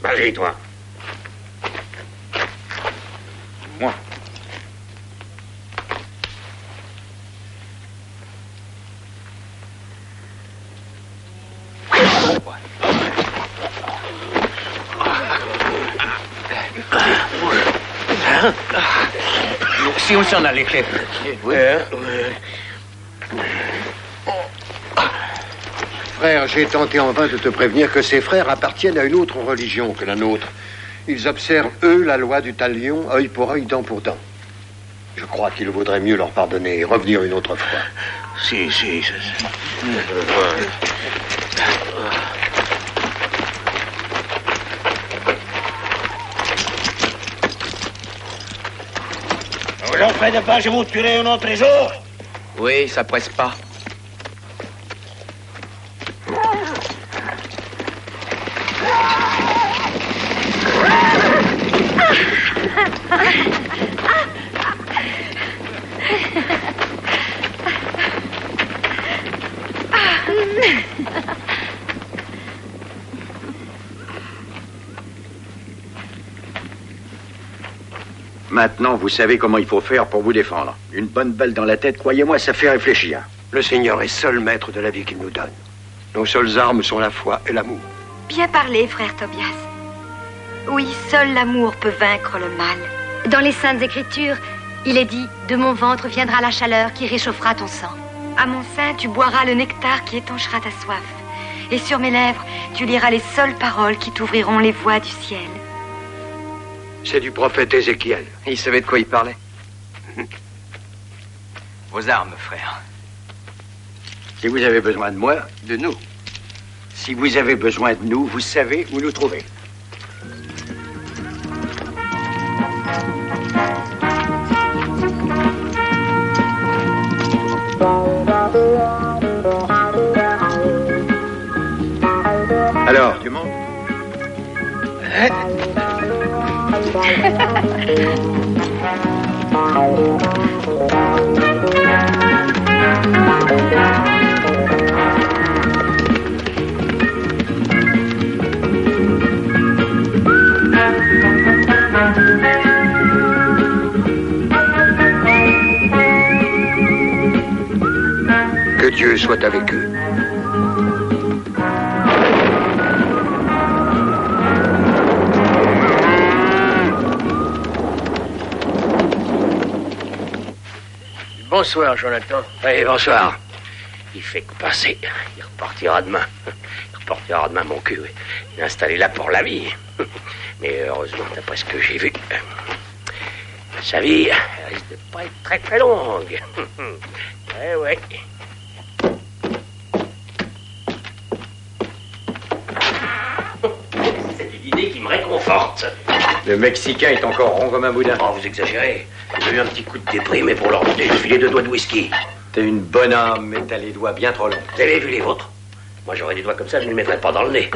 Vas-y, toi.
Moi. Si on s'en allait, chef.
Frère, j'ai tenté en vain de te prévenir que ces frères appartiennent à une autre religion que la nôtre. Ils observent, eux, la loi du talion, œil pour œil, dent pour dent. Je crois qu'il vaudrait mieux leur pardonner et revenir une autre fois.
Si. Vous en faites pas, je vous tuerai un autre jour.
Oui, ça presse pas.
Maintenant, vous savez comment il faut faire pour vous défendre. Une bonne balle dans la tête, croyez-moi, ça fait réfléchir.
Le Seigneur est seul maître de la vie qu'il nous donne. Nos seules armes sont la foi et l'amour.
Bien parlé, frère Tobias. Oui, seul l'amour peut vaincre le mal. Dans les Saintes Écritures, il est dit « De mon ventre viendra la chaleur qui réchauffera ton sang. À mon sein, tu boiras le nectar qui étanchera ta soif. Et sur mes lèvres, tu liras les seules paroles qui t'ouvriront les voies du ciel. »
C'est du prophète Ézéchiel.
Il savait de quoi il parlait. Vos armes, frère.
Si vous avez besoin de moi, de nous. Si vous avez besoin de nous, vous savez où nous trouver. Alors, tu montes?
Que Dieu soit avec eux.
Bonsoir, Jonathan.
Oui, bonsoir. Il fait que passer. Il repartira demain. Il repartira demain, mon cul. Il est installé là pour la vie. Mais heureusement, d'après ce que j'ai vu, sa vie risque de pas être très très longue. Ouais. C'est une idée qui me réconforte.
Le Mexicain est encore rond comme un boudin.
Oh, vous exagérez. J'ai eu un petit coup de déprime et pour leur donner, j'ai filé 2 doigts de whisky.
T'es une bonne âme, mais t'as les doigts bien trop longs.
Vous avez vu les vôtres? Moi, j'aurais des doigts comme ça, je ne les mettrais pas dans le nez.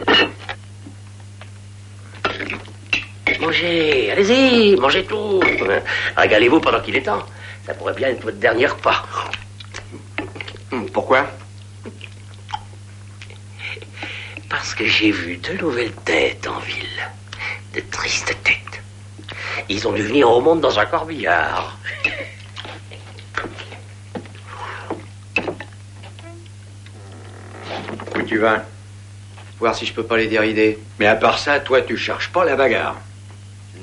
Mangez, allez-y, mangez tout. Régalez-vous pendant qu'il est temps. Ça pourrait bien être votre dernier repas.
Pourquoi?
Parce que j'ai vu 2 nouvelles têtes en ville. De tristes têtes.
Ils ont dû venir au monde dans un corbillard.
Où tu vas?
Voir si je peux pas les dérider.
Mais à part ça, toi, tu cherches pas la bagarre.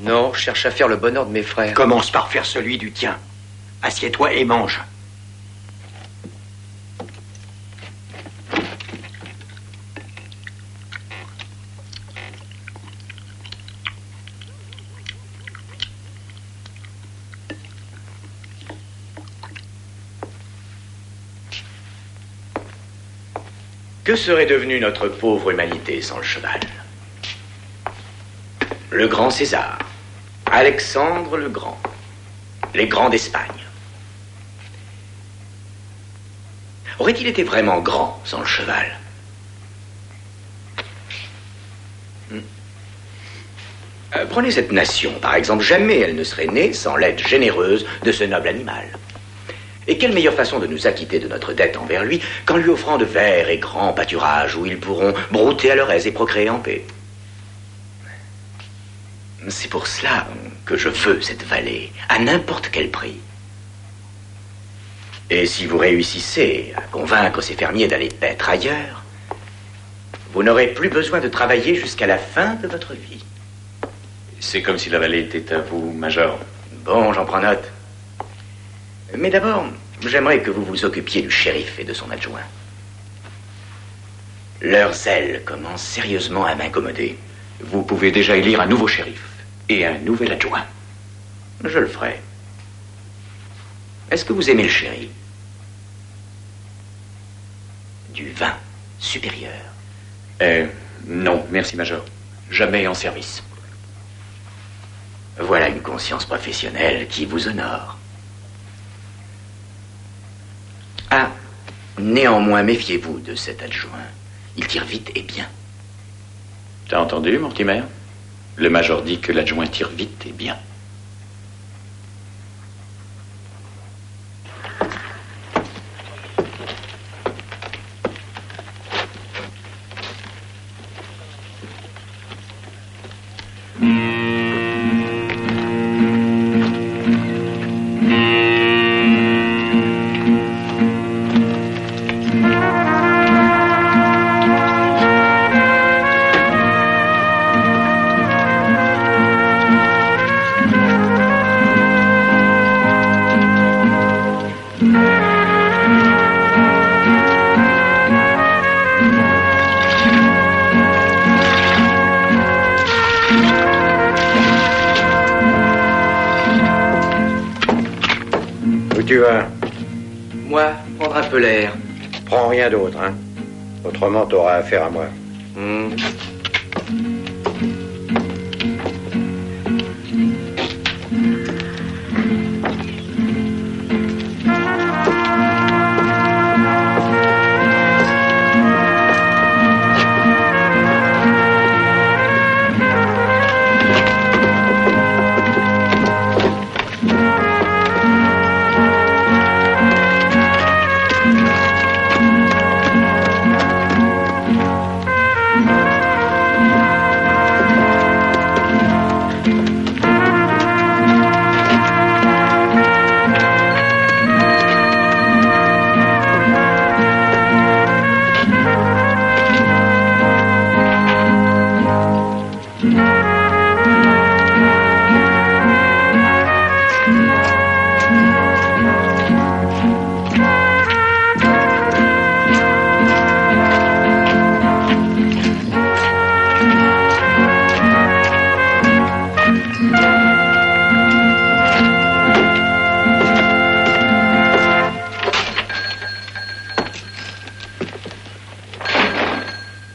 Non, je cherche à faire le bonheur de mes frères.
Commence par faire celui du tien. Assieds-toi et mange.
Que serait devenue notre pauvre humanité sans le cheval? Le grand César, Alexandre le Grand, les grands d'Espagne. Aurait-il été vraiment grand sans le cheval? Prenez cette nation, par exemple. Jamais elle ne serait née sans l'aide généreuse de ce noble animal. Et quelle meilleure façon de nous acquitter de notre dette envers lui qu'en lui offrant de verts et grands pâturages où ils pourront brouter à leur aise et procréer en paix. C'est pour cela que je veux cette vallée, à n'importe quel prix. Et si vous réussissez à convaincre ces fermiers d'aller paître ailleurs, vous n'aurez plus besoin de travailler jusqu'à la fin de votre vie.
C'est comme si la vallée était à vous, Major.
Bon, j'en prends note. Mais d'abord, j'aimerais que vous vous occupiez du shérif et de son adjoint. Leur zèle commence sérieusement à m'incommoder.
Vous pouvez déjà élire un nouveau shérif et un nouvel adjoint.
Je le ferai. Est-ce que vous aimez le sherry? Du vin supérieur.
Non, merci, Major. Jamais en service.
Voilà une conscience professionnelle qui vous honore. Ah, néanmoins, méfiez-vous de cet adjoint. Il tire vite et bien.
T'as entendu, Mortimer? Le major dit que l'adjoint tire vite et bien.
Tu vas?
Moi, prendre un peu l'air.
Prends rien d'autre, hein. Autrement, t'auras affaire à moi.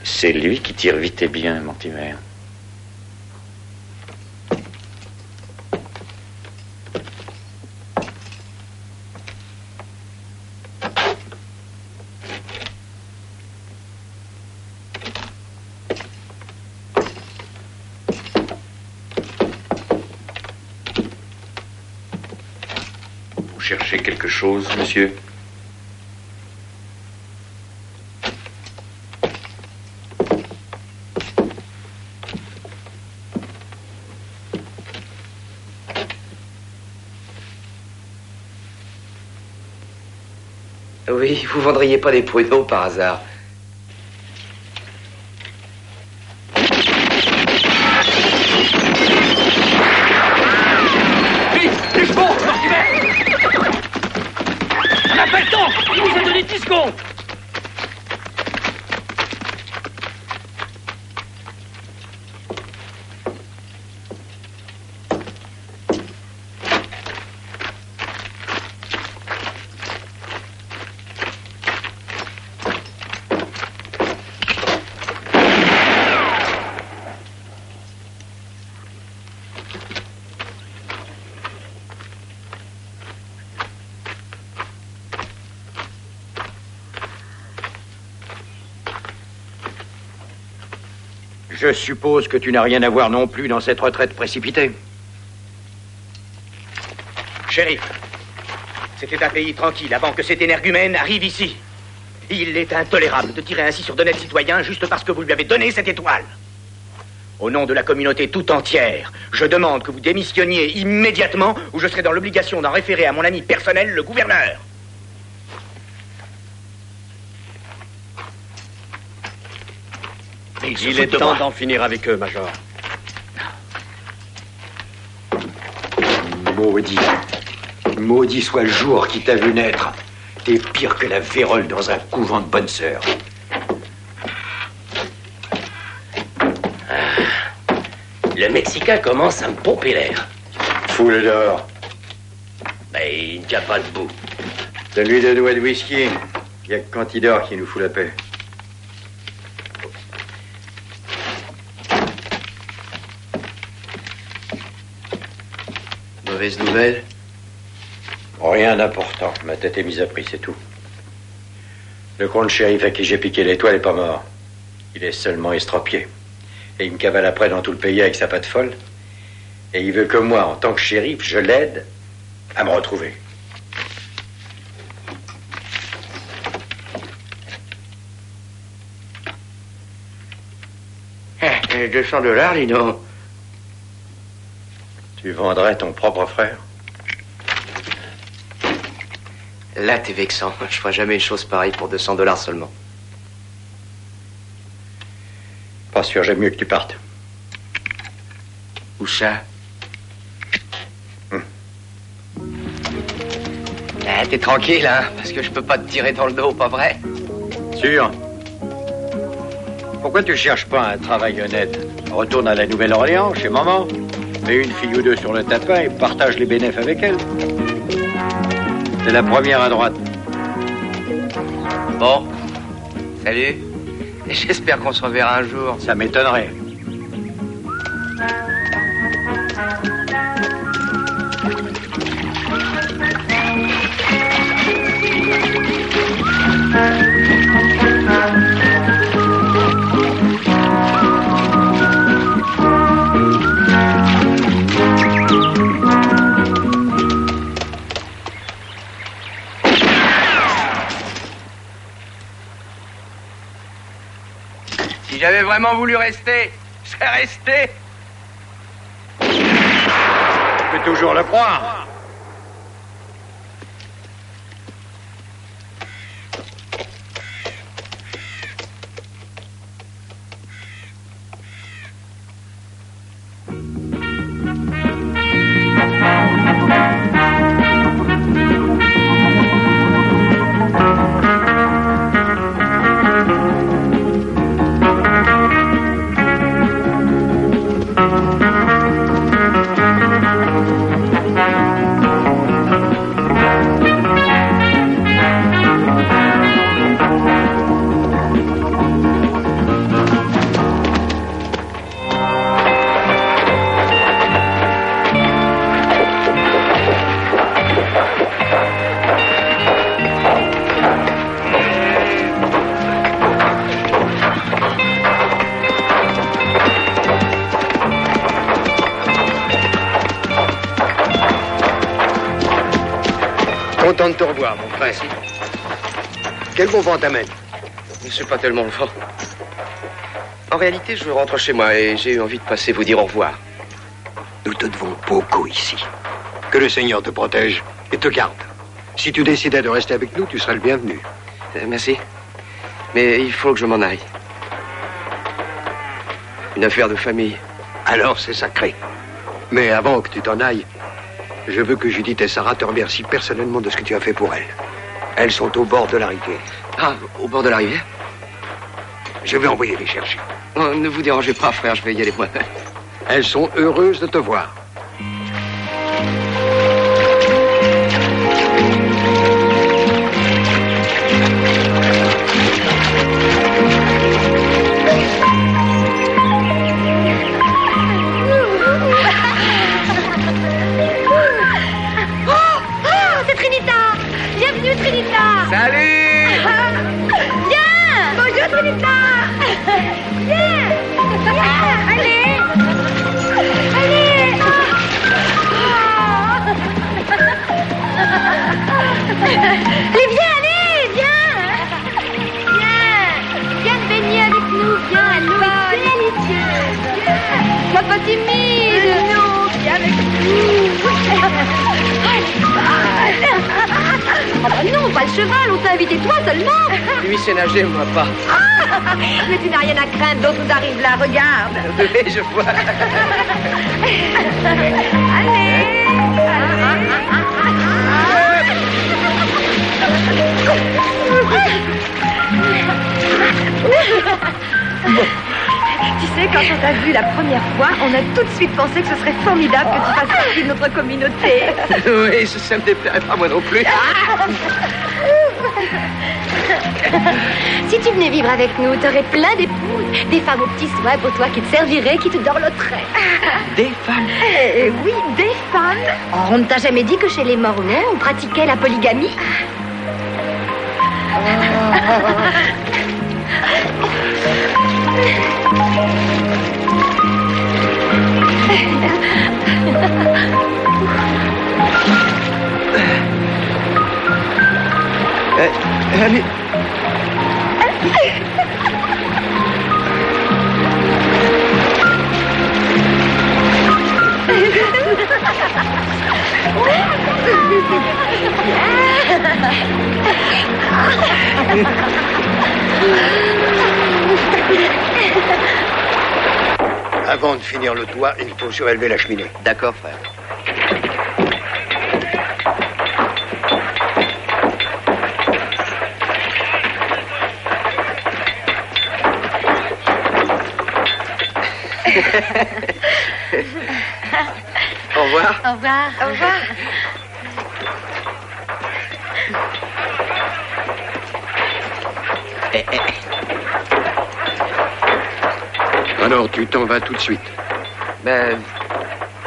C'est lui qui tire vite et bien, Mortimer. Vous cherchez quelque chose, monsieur?
Oui, vous vendriez pas des pruneaux par hasard?
Vite, les chevaux, Mortimer! On n'a pas le temps! Il nous a donné 10 secondes!
Je suppose que tu n'as rien à voir non plus dans cette retraite précipitée.
Shérif, c'était un pays tranquille avant que cet énergumène arrive ici. Il est intolérable de tirer ainsi sur d'honnêtes citoyens juste parce que vous lui avez donné cette étoile. Au nom de la communauté tout entière, je demande que vous démissionniez immédiatement ou je serai dans l'obligation d'en référer à mon ami personnel, le gouverneur.
Il est temps d'en finir avec eux, Major. Maudit. Maudit soit le jour qui t'a vu naître. T'es pire que la vérole dans un couvent de bonnes sœurs.
Le Mexicain commence à me pomper l'air.
Fous-le dehors.
Mais il ne tient pas debout.
Celui de doigt de whisky. Il n'y a que quand il dort qui nous fout la paix.
Mauvaise nouvelle?
Rien d'important. Ma tête est mise à prix, c'est tout. Le comte shérif à qui j'ai piqué l'étoile n'est pas mort. Il est seulement estropié. Et il me cavale après dans tout le pays avec sa patte folle. Et il veut que moi, en tant que shérif, je l'aide à me retrouver.
$200, Lino.
Tu vendrais ton propre frère?
Là, t'es vexant. Je ferai jamais une chose pareille pour $200 seulement.
Pas sûr, j'aime mieux que tu partes.
Où ça? Ah, t'es tranquille, hein? Parce que je peux pas te tirer dans le dos, pas vrai?
Sûr. Pourquoi tu cherches pas un travail honnête? Retourne à la Nouvelle-Orléans, chez maman. Mets une fille ou deux sur le tapin et partage les bénéfices avec elle. C'est la première à droite.
Bon. Salut. J'espère qu'on se reverra un jour.
Ça m'étonnerait.
Si j'avais vraiment voulu rester, je serais resté.
Tu peux toujours le croire.
Content de te revoir, mon frère. Quel bon vent t'amène?
C'est pas tellement le vent. En réalité, je rentre chez moi et j'ai eu envie de passer vous dire au revoir.
Nous te devons beaucoup ici. Que le Seigneur te protège et te garde. Si tu décidais de rester avec nous, tu serais le bienvenu.
Merci. Mais il faut que je m'en aille. Une affaire de famille.
Alors c'est sacré. Mais avant que tu t'en ailles, je veux que Judith et Sarah te remercient personnellement de ce que tu as fait pour elles. Elles sont au bord de la rivière.
Ah, au bord de la rivière?
Je vais envoyer les chercher.
Oh, ne vous dérangez pas, frère, je vais y aller moi-même.
Elles sont heureuses de te voir.
Salut!
Viens! Bonjour, Trinita! Viens! Viens! Allez! Allez! Allez, viens, allez! Viens! Viens! Viens te baigner avec nous, viens à l'eau délicieuse! Sois pas timide! Non, viens avec nous! Ah bah non, pas le cheval, on t'a invité toi seulement.
Lui, c'est nager, moi pas.
Ah, mais tu n'as rien à craindre, d'autres nous arrivent là, regarde.
Oui, je vois.
Tu sais, quand on t'a vu la première fois, on a tout de suite pensé que ce serait formidable que tu fasses partie de notre communauté.
Oui, ça me déplairait pas moi non plus.
Si tu venais vivre avec nous, t'aurais plein d'épouses, des femmes aux petits soins pour toi qui te serviraient, qui te dorloteraient.
Des femmes?
Oui, des femmes. Oh, on ne t'a jamais dit que chez les Mormons, on pratiquait la polygamie?
Allez.
Avant de finir le toit, il faut surélever la cheminée.
D'accord, frère. Au revoir.
Au revoir. Au revoir.
Alors, tu t'en vas tout de suite.
Ben,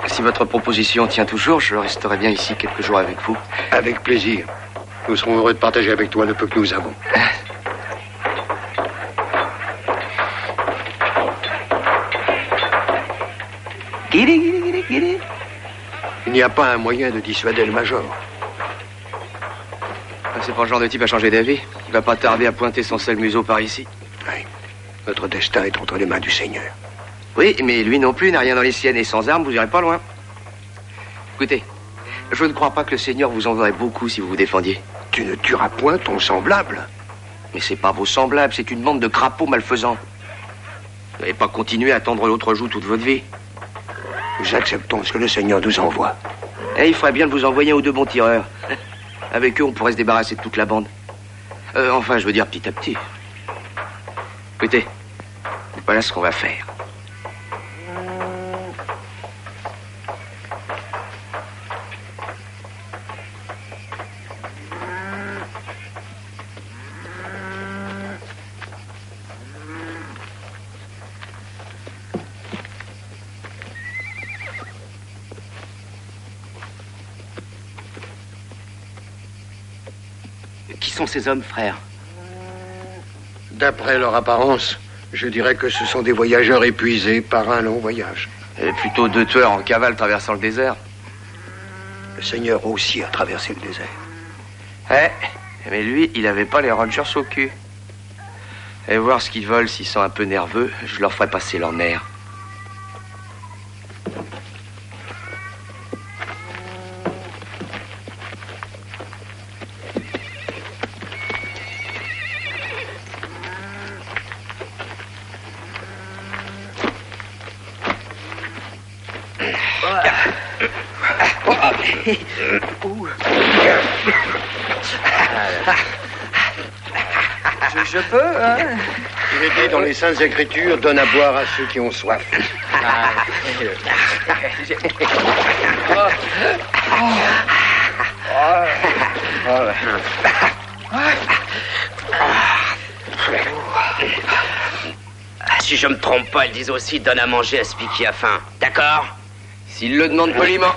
si votre proposition tient toujours, je resterai bien ici quelques jours avec vous.
Avec plaisir. Nous serons heureux de partager avec toi le peu que nous avons. Il n'y a pas un moyen de dissuader le major.
C'est pas le genre de type à changer d'avis. Il va pas tarder à pointer son seul museau par ici.
Oui. Notre destin est entre les mains du Seigneur.
Oui, mais lui non plus n'a rien dans les siennes et sans armes, vous irez pas loin. Écoutez, je ne crois pas que le Seigneur vous en voudrait beaucoup si vous vous défendiez.
Tu ne tueras point ton semblable.
Mais c'est pas vos semblables, c'est une bande de crapauds malfaisants. Vous n'allez pas continuer à tendre l'autre joue toute votre vie.
Nous acceptons ce que le Seigneur nous envoie.
Et il ferait bien de vous envoyer un ou deux bons tireurs. Avec eux, on pourrait se débarrasser de toute la bande. Enfin, je veux dire petit à petit. Écoutez, voilà ce qu'on va faire. Qui sont ces hommes, frère?
D'après leur apparence, je dirais que ce sont des voyageurs épuisés par un long voyage.
Et plutôt deux tueurs en cavale traversant le désert.
Le Seigneur aussi a traversé le désert.
Mais lui, il avait pas les Rangers au cul. Et voir ce qu'ils veulent, s'ils sont un peu nerveux, je leur ferai passer leur nerf. Je peux, hein?
Il est dit dans les Saintes Écritures, donne à boire à ceux qui ont soif.
Si je me trompe pas, ils disent aussi donne à manger à celui qui a faim. D'accord?
S'il le demande poliment.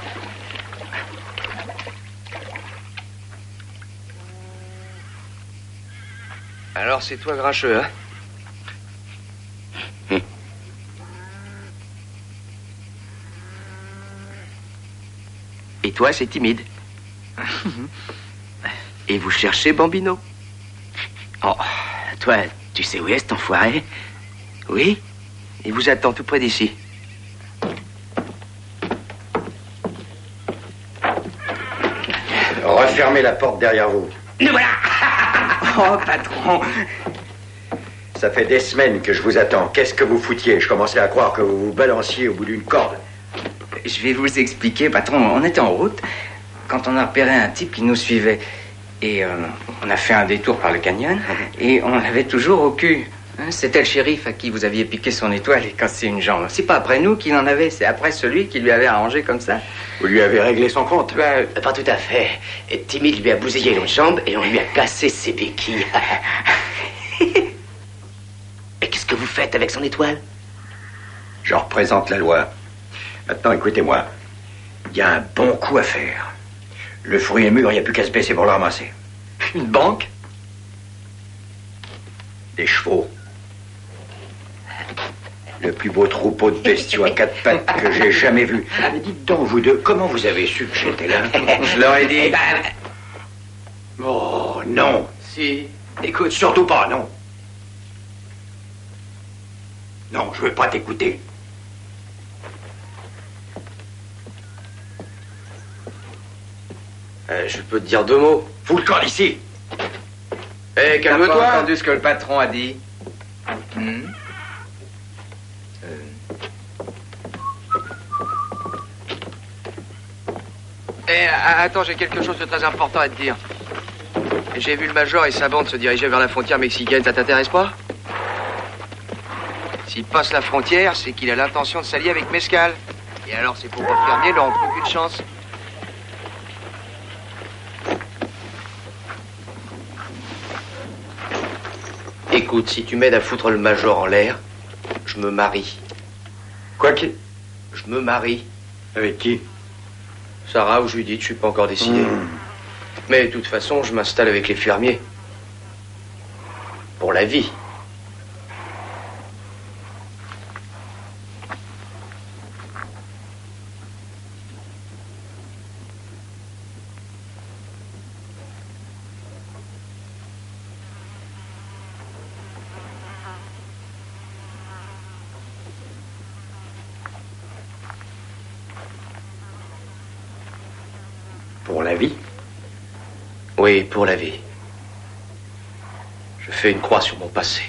Alors c'est toi Grincheux, hein? Et toi, c'est timide. Et vous cherchez Bambino?
Oh, toi, tu sais où est cet enfoiré?
Oui. Il vous attend tout près d'ici.
Refermez la porte derrière vous.
Nous voilà. Oh, patron.
Ça fait des semaines que je vous attends. Qu'est-ce que vous foutiez? Je commençais à croire que vous vous balanciez au bout d'une corde.
Je vais vous expliquer, patron. On était en route quand on a repéré un type qui nous suivait. Et on a fait un détour par le canyon et on l'avait toujours au cul. C'était le shérif à qui vous aviez piqué son étoile et cassé une jambe. C'est pas après nous qu'il en avait, c'est après celui qui lui avait arrangé comme ça.
Vous lui avez réglé son compte?
Pas tout à fait. Et Timide lui a bousillé l'autre jambe et on lui a cassé ses béquilles. Et qu'est-ce que vous faites avec son étoile?
Je représente la loi. Maintenant, écoutez-moi. Il y a un bon coup à faire. Le fruit est mûr, il n'y a plus qu'à se baisser pour le ramasser.
Une banque?
Des chevaux. Le plus beau troupeau de bestiaux à quatre pattes que j'ai jamais vu. Mais dites donc, vous deux, comment vous avez su que j'étais là?
Je leur ai dit.
Oh, non.
Si.
Écoute, surtout pas, non. Non, je veux pas t'écouter.
Je peux te dire deux mots.
Fous le camp d'ici.
Eh, calme-toi.
T'as pas entendu ce que le patron a dit?
Attends, j'ai quelque chose de très important à te dire. J'ai vu le major et sa bande se diriger vers la frontière mexicaine. Ça t'intéresse pas? S'il passe la frontière, c'est qu'il a l'intention de s'allier avec Mescal. Et alors, ces pauvres fermiers n'auront plus aucune chance. Écoute, si tu m'aides à foutre le major en l'air, je me marie.
Quoi qu'il...
Je me marie.
Avec qui?
Sarah ou Judith, je suis pas encore décidé. Mais de toute façon, je m'installe avec les fermiers. Pour la vie.
Pour la vie?
Oui, pour la vie. Je fais une croix sur mon passé.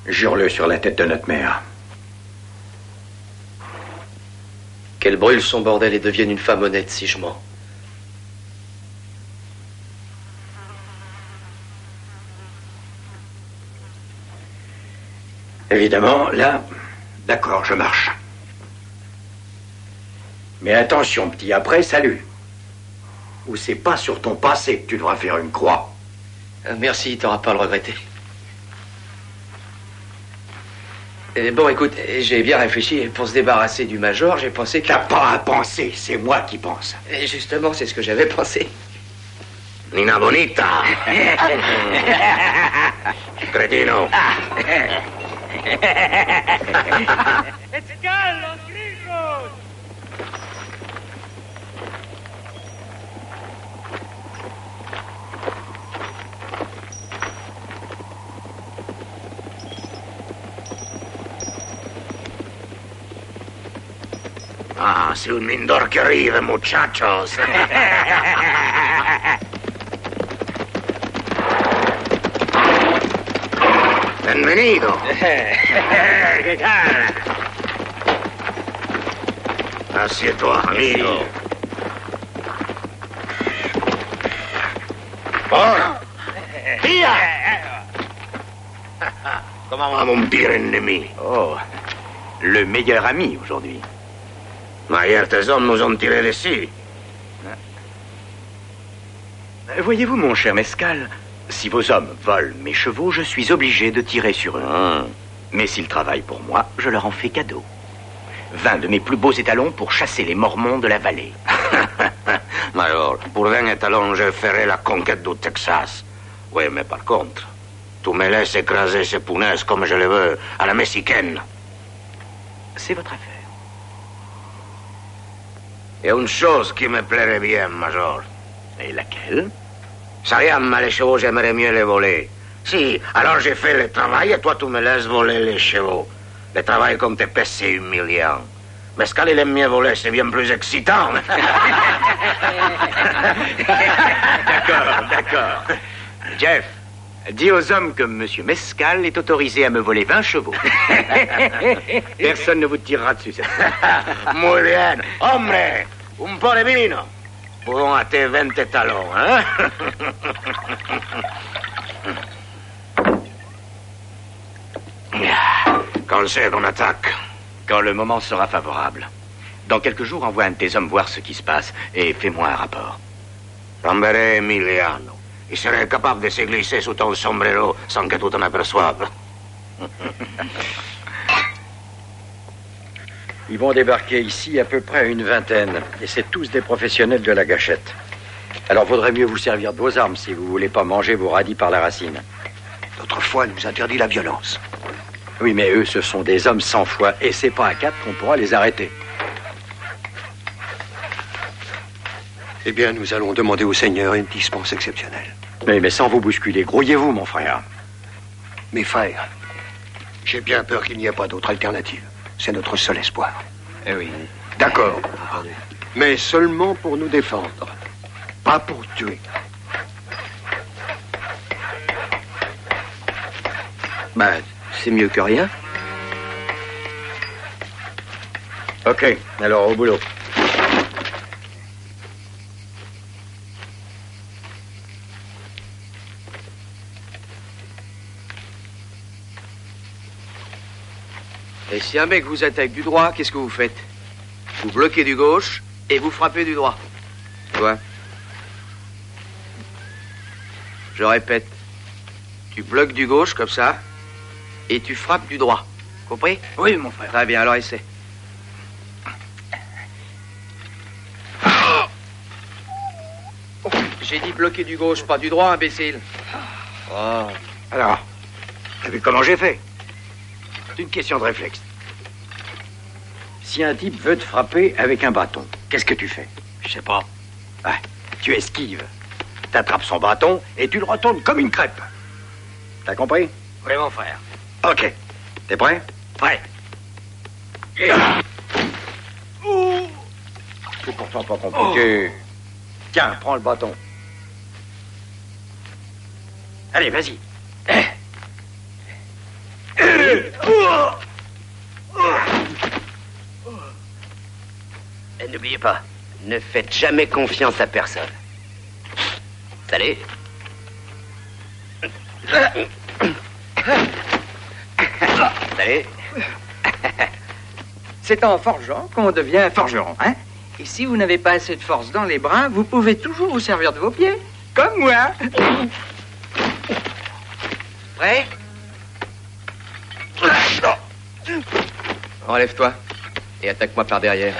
Jure-le sur la tête de notre mère.
Qu'elle brûle son bordel et devienne une femme honnête si je mens.
Évidemment, là, d'accord, je marche. Mais attention, petit, après, salut. Ou c'est pas sur ton passé que tu devras faire une croix.
Merci, t'auras pas à le regretter. Bon, écoute, j'ai bien réfléchi. Pour se débarrasser du major, j'ai pensé que...
T'as pas à penser, c'est moi qui pense.
Et justement, c'est ce que j'avais pensé.
Nina bonita. Cretino. Ah, c'est un Mindor que arriva, muchachos. Bienvenido. ¿Qué tal? Assieds-toi, amigo. Ahora. ¡Tía! Comment va mon pire ennemi?
Oh, le meilleur ami aujourd'hui.
Hier, tes hommes nous ont tirés d'ici.
Voyez-vous, mon cher Mescal, si vos hommes volent mes chevaux, je suis obligé de tirer sur eux. Mais s'ils travaillent pour moi, je leur en fais cadeau. 20 de mes plus beaux étalons pour chasser les mormons de la vallée.
Major, pour 20 étalons, je ferai la conquête du Texas. Oui, mais par contre, tu me laisses écraser ces punaises comme je le veux, à la mexicaine.
C'est votre affaire.
Il y a une chose qui me plairait bien, Major.
Et laquelle?
Sayama, les chevaux, j'aimerais mieux les voler. Si, alors j'ai fait le travail et toi, tu me laisses voler les chevaux. Le travail comme tes pèses, c'est humiliant. Mescal, il aime mieux voler, c'est bien plus excitant.
D'accord. Jeff, dis aux hommes que Monsieur Mescal est autorisé à me voler 20 chevaux. Personne ne vous tirera dessus, cette fois.
Muy bien. Hombre, un po de vino. Pour à tes 20 étalons, hein? Quand c'est qu'on attaque?
Quand le moment sera favorable. Dans quelques jours, envoie un de tes hommes voir ce qui se passe et fais-moi un rapport.
J'enverrai Emiliano. Il serait capable de se glisser sous ton sombrero sans que tu t'en aperçoives.
Ils vont débarquer ici à peu près à une vingtaine. Et c'est tous des professionnels de la gâchette. Alors vaudrait mieux vous servir de vos armes si vous voulez pas manger vos radis par la racine.
Notre foi nous interdit la violence.
Oui, mais eux, ce sont des hommes sans foi. Et c'est pas à 4 qu'on pourra les arrêter.
Eh bien, nous allons demander au Seigneur une dispense exceptionnelle.
Mais sans vous bousculer, grouillez-vous, mon frère.
Mes frères, j'ai bien peur qu'il n'y ait pas d'autre alternative. C'est notre seul espoir.
Eh oui.
D'accord. Mais seulement pour nous défendre. Pas pour tuer.
Bah, c'est mieux que rien.
Ok, alors au boulot.
Et si un mec vous attaque du droit, qu'est-ce que vous faites? Vous bloquez du gauche et vous frappez du droit. Tu vois? Je répète. Tu bloques du gauche comme ça et tu frappes du droit. Compris?
Oui, mon frère.
Très bien, alors essaie. J'ai dit bloquer du gauche, pas du droit, imbécile.
Oh. Alors, t'as vu comment j'ai fait? C'est une question de réflexe. Si un type veut te frapper avec un bâton, qu'est-ce que tu fais?
Je sais pas.
Ouais, tu esquives. T'attrapes son bâton et tu le retournes comme une crêpe. T'as compris?
Oui, mon frère.
Ok. T'es prêt?
Prêt.
C'est pourtant pas compliqué. Tiens, prends le bâton. Allez, vas-y.
Et n'oubliez pas, ne faites jamais confiance à personne. Salut. Salut.
C'est en forgeant qu'on devient forgeron, hein? Et si vous n'avez pas assez de force dans les bras, vous pouvez toujours vous servir de vos pieds, comme moi.
Prêt? Enlève-toi et attaque-moi par derrière.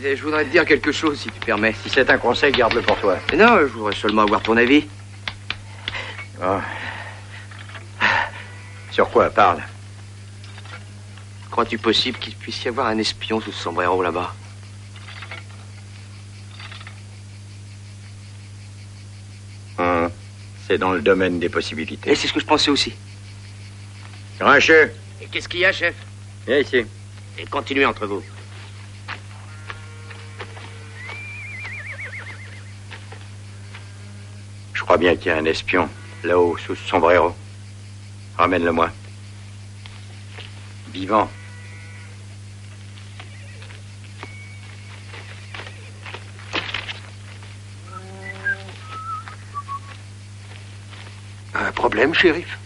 Je voudrais te dire quelque chose, si tu permets.
Si c'est un conseil, garde-le pour toi.
Mais non, je voudrais seulement avoir ton avis.
Oh. Sur quoi? Parle.
Crois-tu possible qu'il puisse y avoir un espion sous ce sombrero là-bas?
C'est dans le domaine des possibilités.
Et c'est ce que je pensais aussi.
Grincheux.
Et qu'est-ce qu'il y a, chef?
Viens ici.
Et continuez entre vous.
Je crois bien qu'il y a un espion, là-haut, sous ce sombrero. Ramène-le-moi. Vivant.
Un problème, shérif?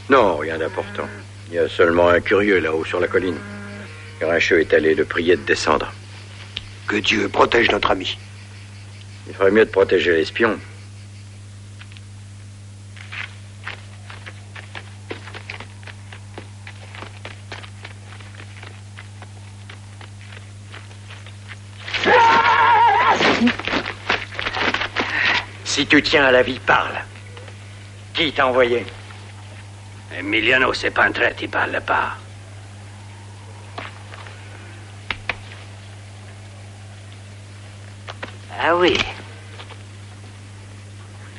Non, rien d'important. Il y a seulement un curieux là-haut sur la colline. Grincheux est allé le prier de descendre.
Que Dieu protège notre ami.
Il ferait mieux de protéger l'espion. Si tu tiens à la vie, parle. Qui t'a envoyé?
Emiliano, c'est pas un traître, il parle pas. Ah oui.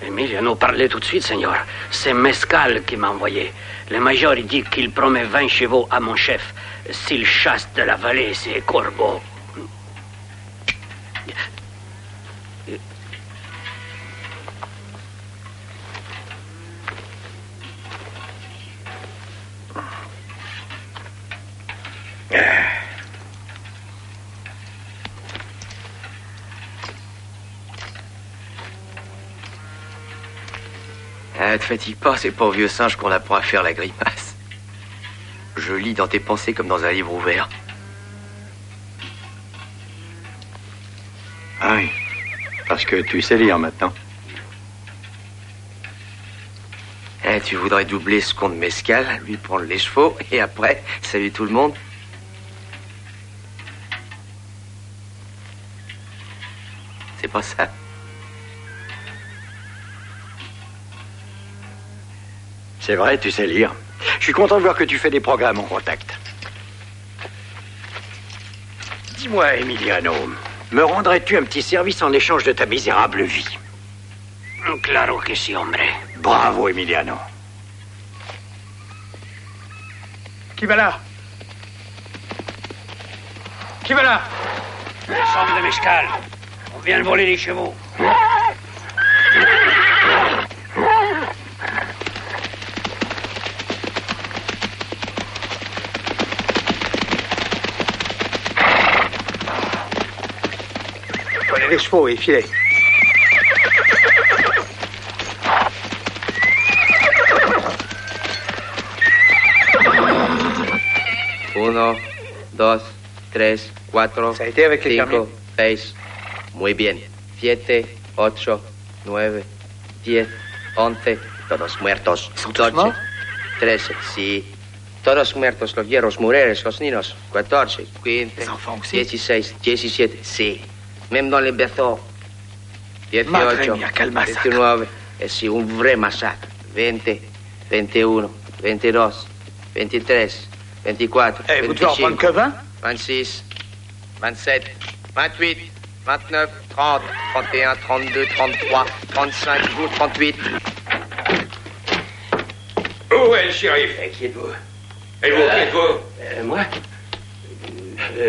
Emiliano, parlez tout de suite, Seigneur. C'est Mescal qui m'a envoyé. Le major, il dit qu'il promet 20 chevaux à mon chef s'il chasse de la vallée ses corbeaux.
Ne te fatigue pas, c'est pas au vieux singe qu'on apprend à faire la grimace. Je lis dans tes pensées comme dans un livre ouvert.
Ah oui, parce que tu sais lire maintenant.
Tu voudrais doubler ce comte Mescal, lui prendre les chevaux, et après, salut tout le monde? C'est pas ça.
C'est vrai, tu sais lire. Je suis content de voir que tu fais des programmes en contact. Dis-moi, Emiliano, me rendrais-tu un petit service en échange de ta misérable vie?
Claro que si, hombre.
Bravo, Emiliano.
Qui va là? Qui va là?
Descendez de Mescal. On vient de voler les chevaux.
Prenez les chevaux et filez.
Uno, dos, tres, cuatro,
Ça a été avec les
cinco, seis. Muy bien. 7, 8, 9, 10, 11. Todos muertos.
¿Son todos morts?
13, sí. Todos muertos, los viejos, mujeres, los niños. 14, 15,
Les enfants aussi?
16, 17, sí. Même dans les berceaux. 18,
Madre mía, quel massacre.
19, c'est un vrai massacre. 20, 21, 22, 23, 24,
Eh, vous devez en prendre que 20?
26, 27, 28, 29, 30, 31, 32, 33, 35, 38.
Où est le shérif?
Qui êtes-vous?
Et vous, qui êtes-vous?
Moi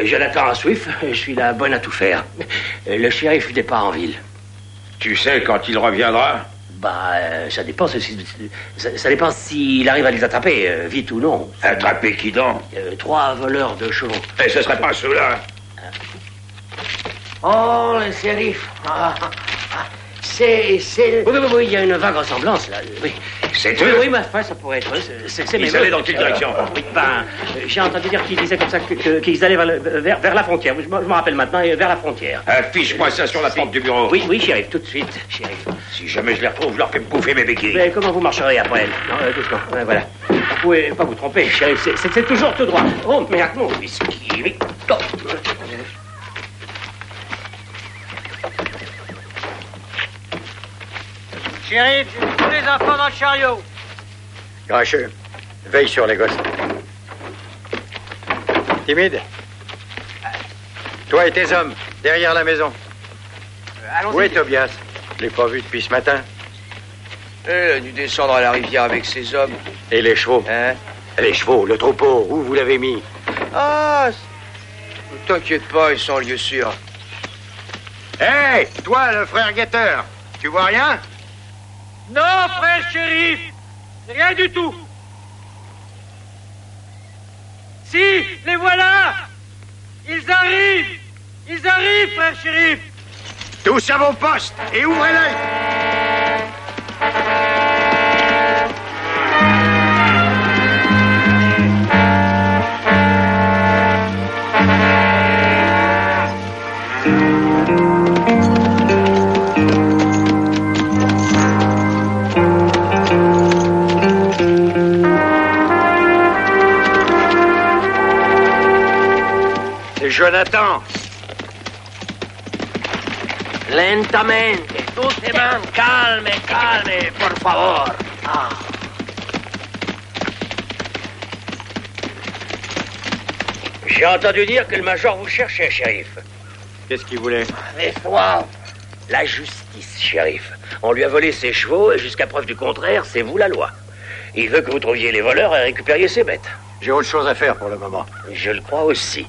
Jonathan Swift, je suis la bonne à tout faire. Le shérif n'est pas en ville.
Tu sais quand il reviendra?
Ça dépend. Ça dépend s'il arrive à les attraper, vite ou non.
Attraper qui donc?
3 voleurs de chevaux.
Et ce serait pas ceux-là?
Oh, le shérif. C'est... Oui, il y a une vague ressemblance, là. Oui.
C'est eux?
Oui, ma foi, ça pourrait être eux. C'est
Ils allaient dans quelle direction?
Oui, j'ai entendu dire qu'ils disaient comme ça qu'ils allaient vers la frontière. Je me rappelle maintenant, vers la frontière.
Affiche-moi ça sur la porte du bureau.
Oui, shérif, tout de suite, shérif.
Si jamais je les retrouve, je leur fais me bouffer mes béquilles.
Mais comment vous marcherez après? Non, doucement, voilà. Vous pouvez pas vous tromper, shérif, c'est toujours tout droit. Oh, merde, mon whisky, oui. Oh.
Shérif, j'ai mis tous les enfants dans le chariot.
Grincheux, veille sur les gosses. Timide? Toi et tes hommes, derrière la maison.
Allons-y.
Où est Tobias? Je l'ai pas vu depuis ce matin.
Il a dû descendre à la rivière avec ses hommes.
Et les chevaux?
Hein?
Les chevaux, le troupeau, où vous l'avez mis?
Ah, ne t'inquiète pas, ils sont en lieu sûr.
Hé, hey, toi, le frère guetteur, tu vois rien?
Non, frère shérif, rien du tout. Si, les voilà. Ils arrivent, frère shérif.
Tous à vos postes et ouvrez l'œil. C'est Jonathan.
Lentamente, doucement, calme, calme, por favor. Ah. J'ai entendu dire que le major vous cherchait, shérif.
Qu'est-ce qu'il voulait?
Mais toi, la justice, shérif. On lui a volé ses chevaux et jusqu'à preuve du contraire, c'est vous la loi. Il veut que vous trouviez les voleurs et récupériez ses bêtes.
J'ai autre chose à faire pour le moment.
Je le crois aussi.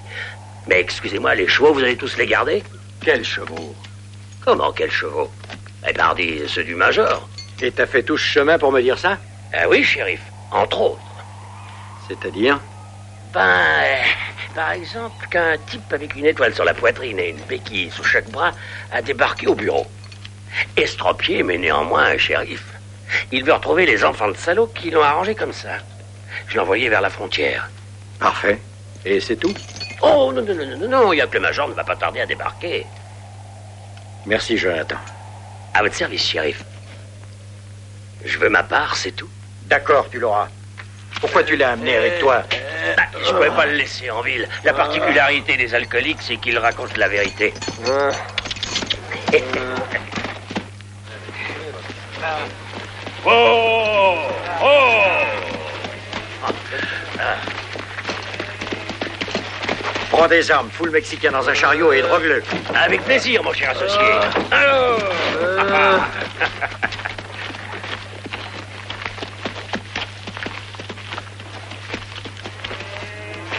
Mais excusez-moi, les chevaux, vous allez tous les garder?
Quels chevaux?
Comment, quels chevaux? Eh, pardi, ceux du major.
Et t'as fait tout ce chemin pour me dire ça?
Ah oui, shérif, entre autres.
C'est-à-dire?
Par exemple, qu'un type avec une étoile sur la poitrine et une béquille sous chaque bras a débarqué au bureau. Estropié, mais néanmoins un shérif. Il veut retrouver les enfants de salauds qui l'ont arrangé comme ça. Je l'ai envoyé vers la frontière.
Parfait. Et c'est tout?
Oh, non, il y a que le major ne va pas tarder à débarquer.
Merci, Jonathan.
À votre service, shérif. Je veux ma part, c'est tout.
D'accord, tu l'auras. Pourquoi tu l'as amené avec toi?
Je ne pouvais pas le laisser en ville. La particularité des alcooliques, c'est qu'ils racontent la vérité.
Oh!
Prends des armes, fous le Mexicain dans un chariot et drogue-le.
Avec plaisir, mon cher associé. Alors...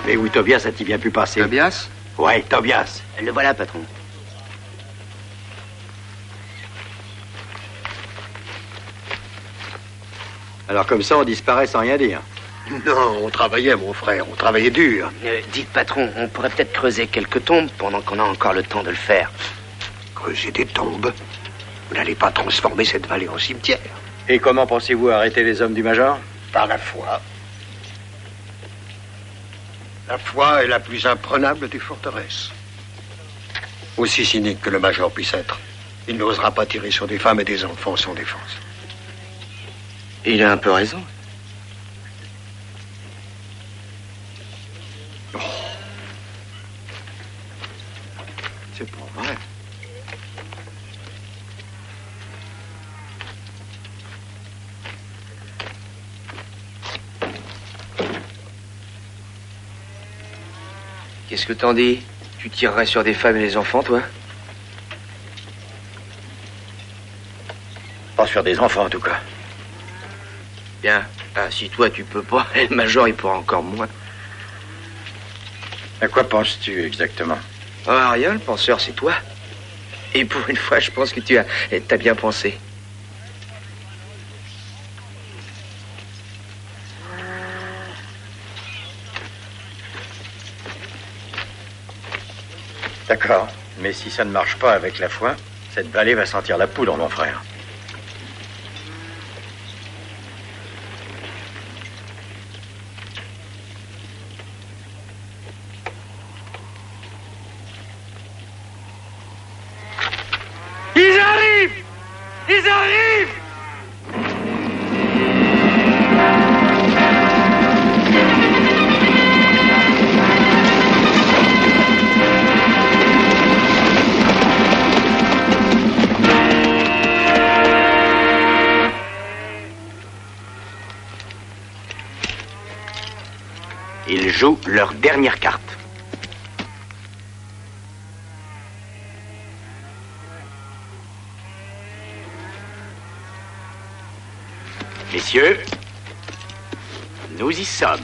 Mais où Tobias a-t-il bien pu passer?
Tobias?
Ouais, Tobias.
Le voilà, patron.
Alors comme ça, on disparaît sans rien dire.
Non, on travaillait, mon frère, on travaillait dur.
Dites, patron, on pourrait peut-être creuser quelques tombes pendant qu'on a encore le temps de le faire.
Creuser des tombes? Vous n'allez pas transformer cette vallée en cimetière.
Et comment pensez-vous arrêter les hommes du major?
Par la foi. La foi est la plus imprenable des forteresses. Aussi cynique que le major puisse être, il n'osera pas tirer sur des femmes et des enfants sans défense.
Il a un peu raison.
Oh. C'est pas vrai.
Qu'est-ce que t'en dis? Tu tirerais sur des femmes et des enfants, toi?
Pas sur des enfants, en tout cas.
Bien. Ah, si toi, tu peux pas, et le major, il pourra encore moins.
À quoi penses-tu exactement?
Ah, rien, le penseur, c'est toi. Et pour une fois, je pense que t'as bien pensé.
D'accord, mais si ça ne marche pas avec la foi, cette vallée va sentir la poudre, mon frère.
Ils arrivent! Ils arrivent!
Ils jouent leur dernière carte. Messieurs, nous y sommes.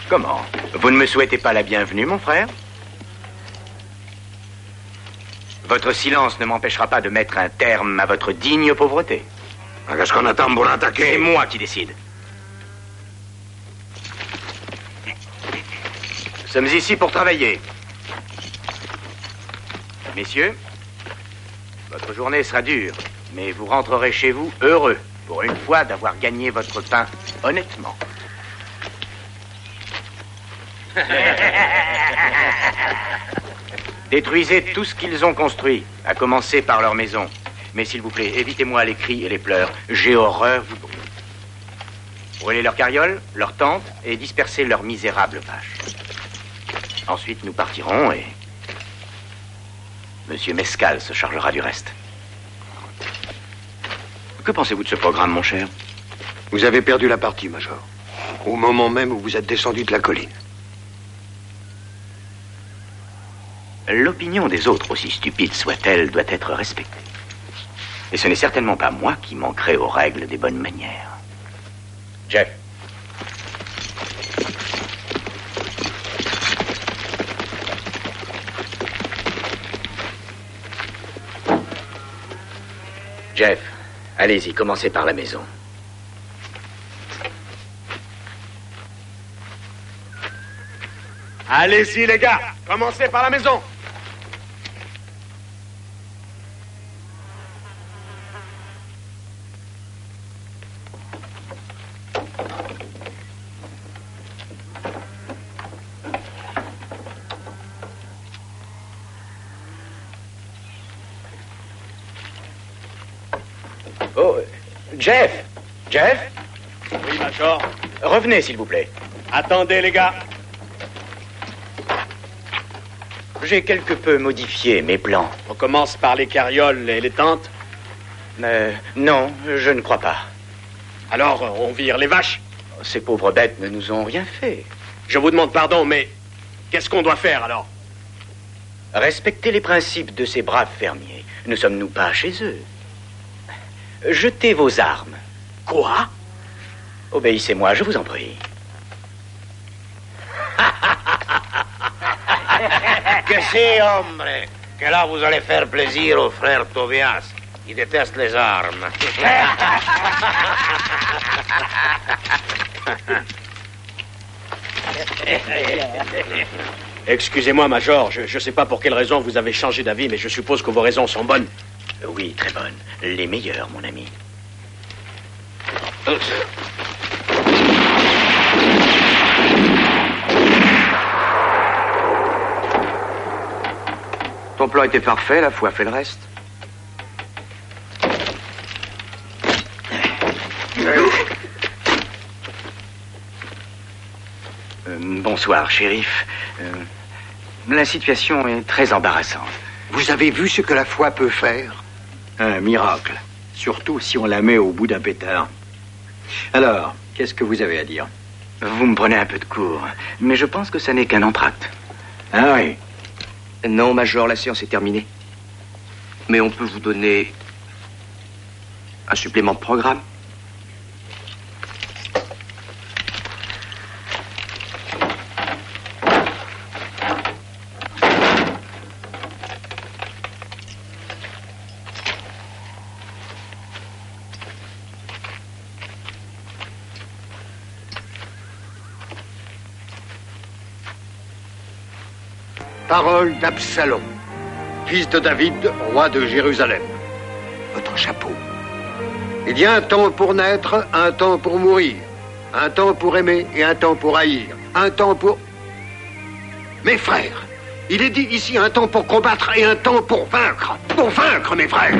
Comment? Vous ne me souhaitez pas la bienvenue, mon frère? Votre silence ne m'empêchera pas de mettre un terme à votre digne pauvreté.
Qu'est-ce qu'on attend pour attaquer?
C'est moi qui décide. Nous sommes ici pour travailler. Messieurs, votre journée sera dure, mais vous rentrerez chez vous heureux, pour une fois, d'avoir gagné votre pain honnêtement. Détruisez tout ce qu'ils ont construit, à commencer par leur maison. Mais s'il vous plaît, évitez-moi les cris et les pleurs. J'ai horreur du bruit. Brûlez leurs carrioles, leurs tentes et dispersez leurs misérables vaches. Ensuite, nous partirons et... Monsieur Mescal se chargera du reste. Que pensez-vous de ce programme, mon cher?
Vous avez perdu la partie, Major. Au moment même où vous êtes descendu de la colline.
L'opinion des autres, aussi stupide soit-elle, doit être respectée. Et ce n'est certainement pas moi qui manquerai aux règles des bonnes manières. Jeff. Jeff, allez-y, commencez par la maison.
Allez-y, les gars, commencez par la maison.
Oh, Jeff! Jeff?
Oui, Major.
Revenez, s'il vous plaît.
Attendez, les gars.
J'ai quelque peu modifié mes plans.
On commence par les carrioles et les tentes?
Non, je ne crois pas.
Alors, on vire les vaches?
Ces pauvres bêtes ne nous ont rien fait.
Je vous demande pardon, mais qu'est-ce qu'on doit faire, alors?
Respectez les principes de ces braves fermiers. Ne sommes-nous pas chez eux? Jetez vos armes.
Quoi?
Obéissez-moi, je vous en prie.
Que si, hombre, que là vous allez faire plaisir au frère Tobias. Il déteste les armes. Excusez-moi, Major, je ne sais pas pour quelle raison vous avez changé d'avis, mais je suppose que vos raisons sont bonnes.
Oui, très bonnes. Les meilleures, mon ami.
Ton plan était parfait, la foi fait le reste.
Bonsoir, shérif. La situation est très embarrassante.
Vous avez vu ce que la foi peut faire?
Un miracle. Surtout si on la met au bout d'un pétard. Alors, qu'est-ce que vous avez à dire?
Vous me prenez un peu de court, mais je pense que ça n'est qu'un entracte.
Ah oui?
Non, Major, la séance est terminée. Mais on peut vous donner un supplément de programme.
Parole d'Absalom, fils de David, roi de Jérusalem. Votre chapeau. Il y a un temps pour naître, un temps pour mourir, un temps pour aimer et un temps pour haïr, un temps pour... Mes frères, il est dit ici un temps pour combattre et un temps pour vaincre. Pour vaincre, mes frères.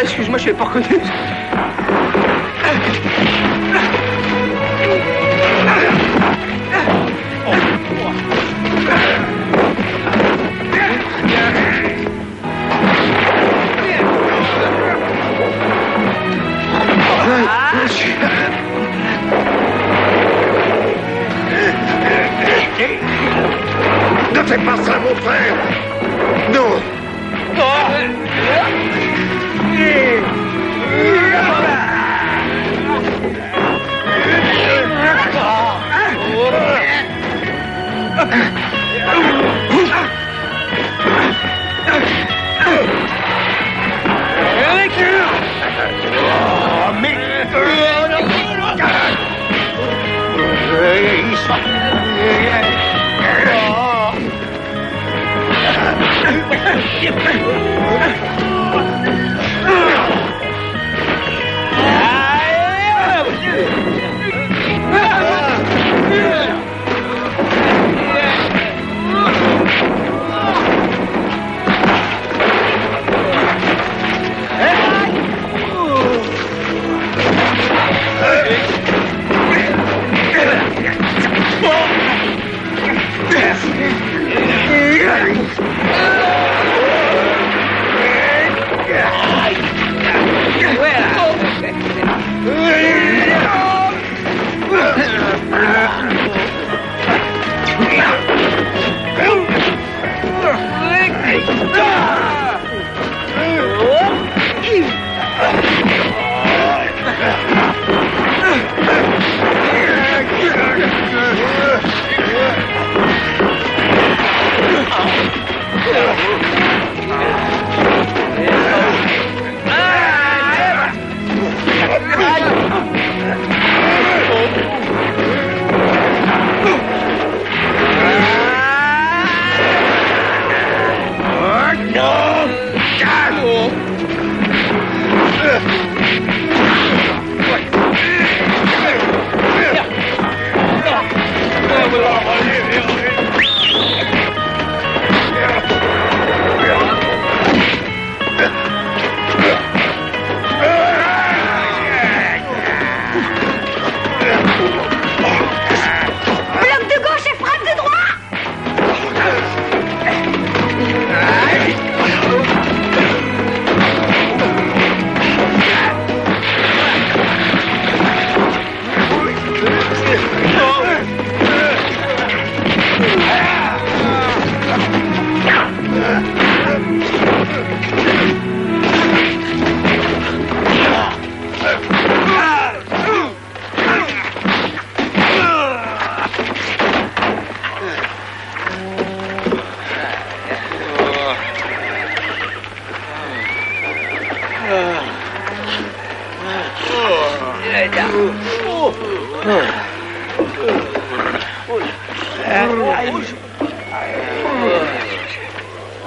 Excuse-moi, je l'ai pas reconnu.
Ne fais pas ça, mon frère. Non.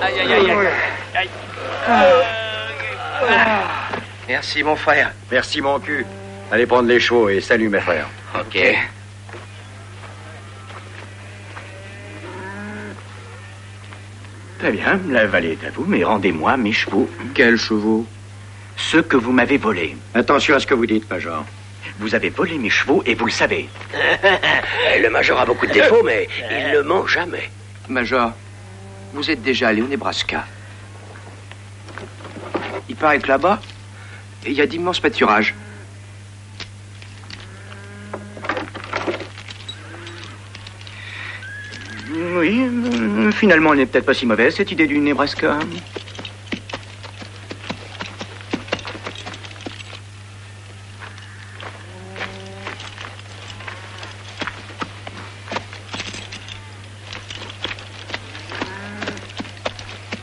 Aïe, aïe, aïe, aïe. Merci, mon frère.
Merci, mon cul. Allez prendre les chevaux et salut, mes frères.
Ok.
Très bien, la vallée est à vous, mais rendez-moi mes chevaux.
Quels chevaux?
Ceux que vous m'avez volés.
Attention à ce que vous dites, Major.
Vous avez volé mes chevaux et vous le savez.
Le Major a beaucoup de défauts, mais il ne ment jamais.
Major, vous êtes déjà allé au Nebraska. Il paraît que là-bas, il y a d'immenses pâturages.
Oui, finalement, elle n'est peut-être pas si mauvaise, cette idée du Nebraska.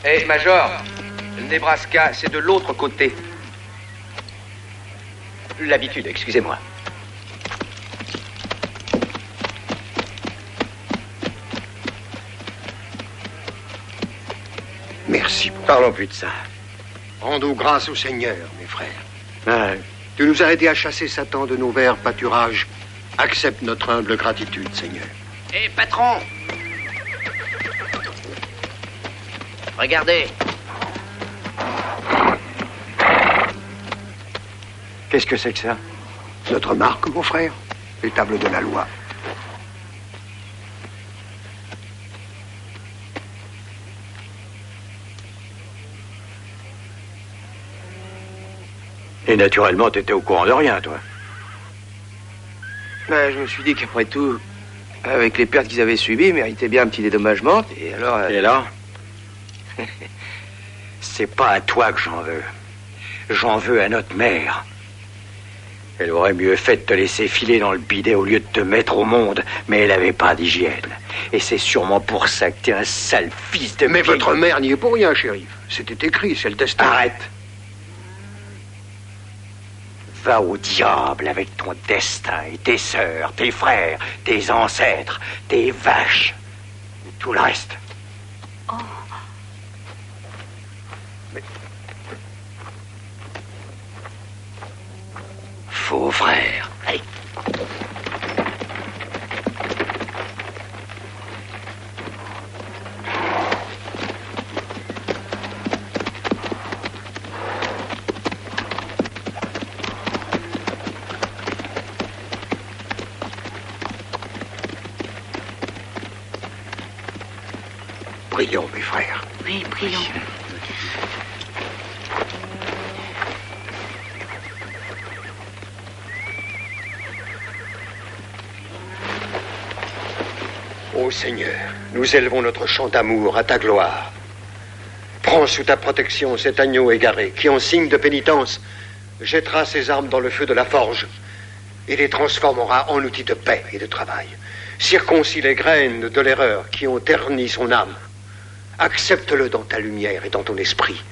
Hé, Major, le Nebraska, c'est de l'autre côté.
L'habitude, excusez-moi.
Merci.
Parlons plus de ça.
Rendons grâce au Seigneur, mes frères.
Ah,
Tu nous as aidés à chasser Satan de nos verts pâturages. Accepte notre humble gratitude, Seigneur.
Hé, patron! Regardez.
qu'est-ce que c'est que ça?
Notre marque, mon frère. Les tables de la loi.
Et naturellement, t'étais au courant de rien, toi.
Ben, je me suis dit qu'après tout, avec les pertes qu'ils avaient subies, ils méritaient bien un petit dédommagement. Et alors...
Et là? C'est pas à toi que j'en veux. J'en veux à notre mère. Elle aurait mieux fait de te laisser filer dans le bidet au lieu de te mettre au monde, mais elle avait pas d'hygiène. Et c'est sûrement pour ça que t'es un sale fils de...
Mais votre mère n'y est pour rien, shérif. C'était écrit, c'est le destin.
Arrête. Va au diable avec ton destin et tes sœurs, tes frères, tes ancêtres, tes vaches, et tout le reste.
Oh.
Faux frère. Allez.
Prions, mes frères.
Oui, prions.
Ô Seigneur, nous élevons notre chant d'amour à ta gloire. Prends sous ta protection cet agneau égaré qui, en signe de pénitence, jettera ses armes dans le feu de la forge et les transformera en outils de paix et de travail. Circoncis les graines de l'erreur qui ont terni son âme. Accepte-le dans ta lumière et dans ton esprit.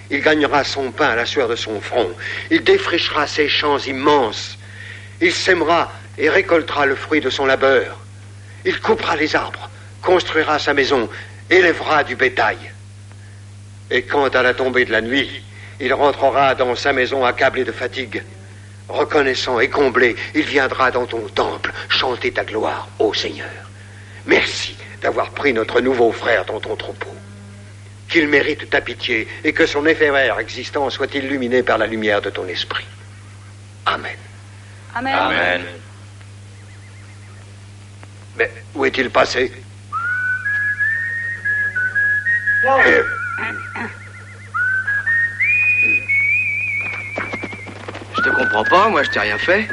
Il gagnera son pain à la sueur de son front. Il défrichera ses champs immenses. Il sèmera et récoltera le fruit de son labeur. Il coupera les arbres, construira sa maison, élèvera du bétail. Et quand, à la tombée de la nuit, il rentrera dans sa maison accablé de fatigue, reconnaissant et comblé, il viendra dans ton temple chanter ta gloire, ô Seigneur. Merci d'avoir pris notre nouveau frère dans ton troupeau. Qu'il mérite ta pitié et que son éphémère existence soit illuminée par la lumière de ton esprit. Amen.
Amen.
Amen. Mais où est-il passé?
Je te comprends pas, moi je t'ai rien fait.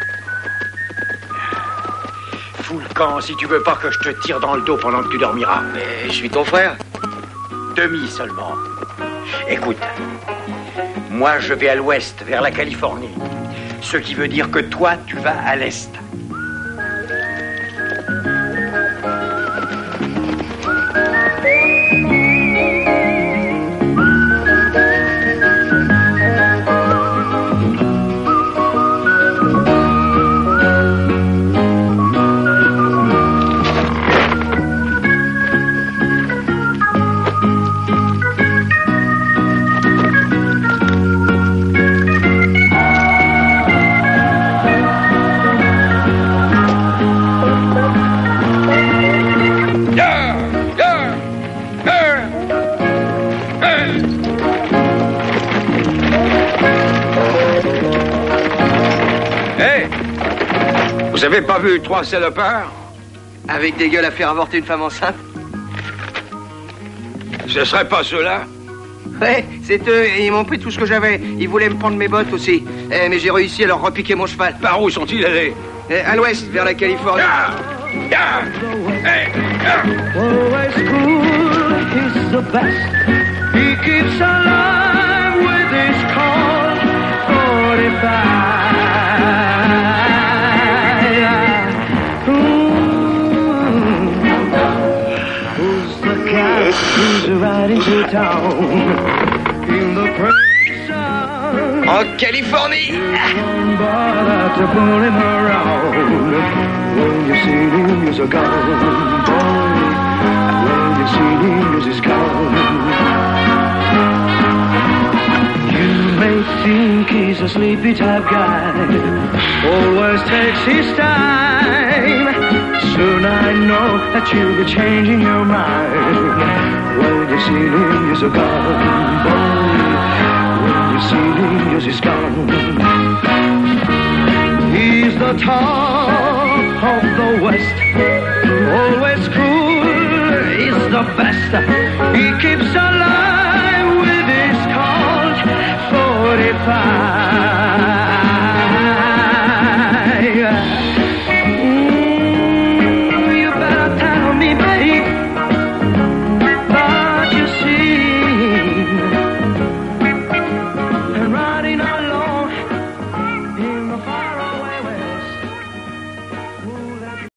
Fous le camp si tu veux pas que je te tire dans le dos pendant que tu dormiras.
Mais je suis ton frère.
Demi seulement. Écoute, moi je vais à l'ouest, vers la Californie. Ce qui veut dire que toi, tu vas à l'est.
avez pas vu 3 salopards?
Avec des gueules à faire avorter une femme enceinte?
Ce serait pas ceux-là?
Ouais, c'est eux, et ils m'ont pris tout ce que j'avais. Ils voulaient me prendre mes bottes aussi. Mais j'ai réussi à leur repiquer mon cheval.
Par où sont-ils allés?
À l'ouest, vers la Californie.
Always cool, he's the best. He keeps alive with his Colt 45. Who's the cat who's riding to town in the prairie sun?
En Californie!
Bother to pull him around. When you see him use a gun, boy. When you see him use his gun. You may think he's a sleepy type guy. Always takes his time. Soon I know that you'll be changing your mind. When you see him use a gun, boy. When you see him use his gun. He's the top of the West, always cool, he's the best. He keeps alive with his Colt 45.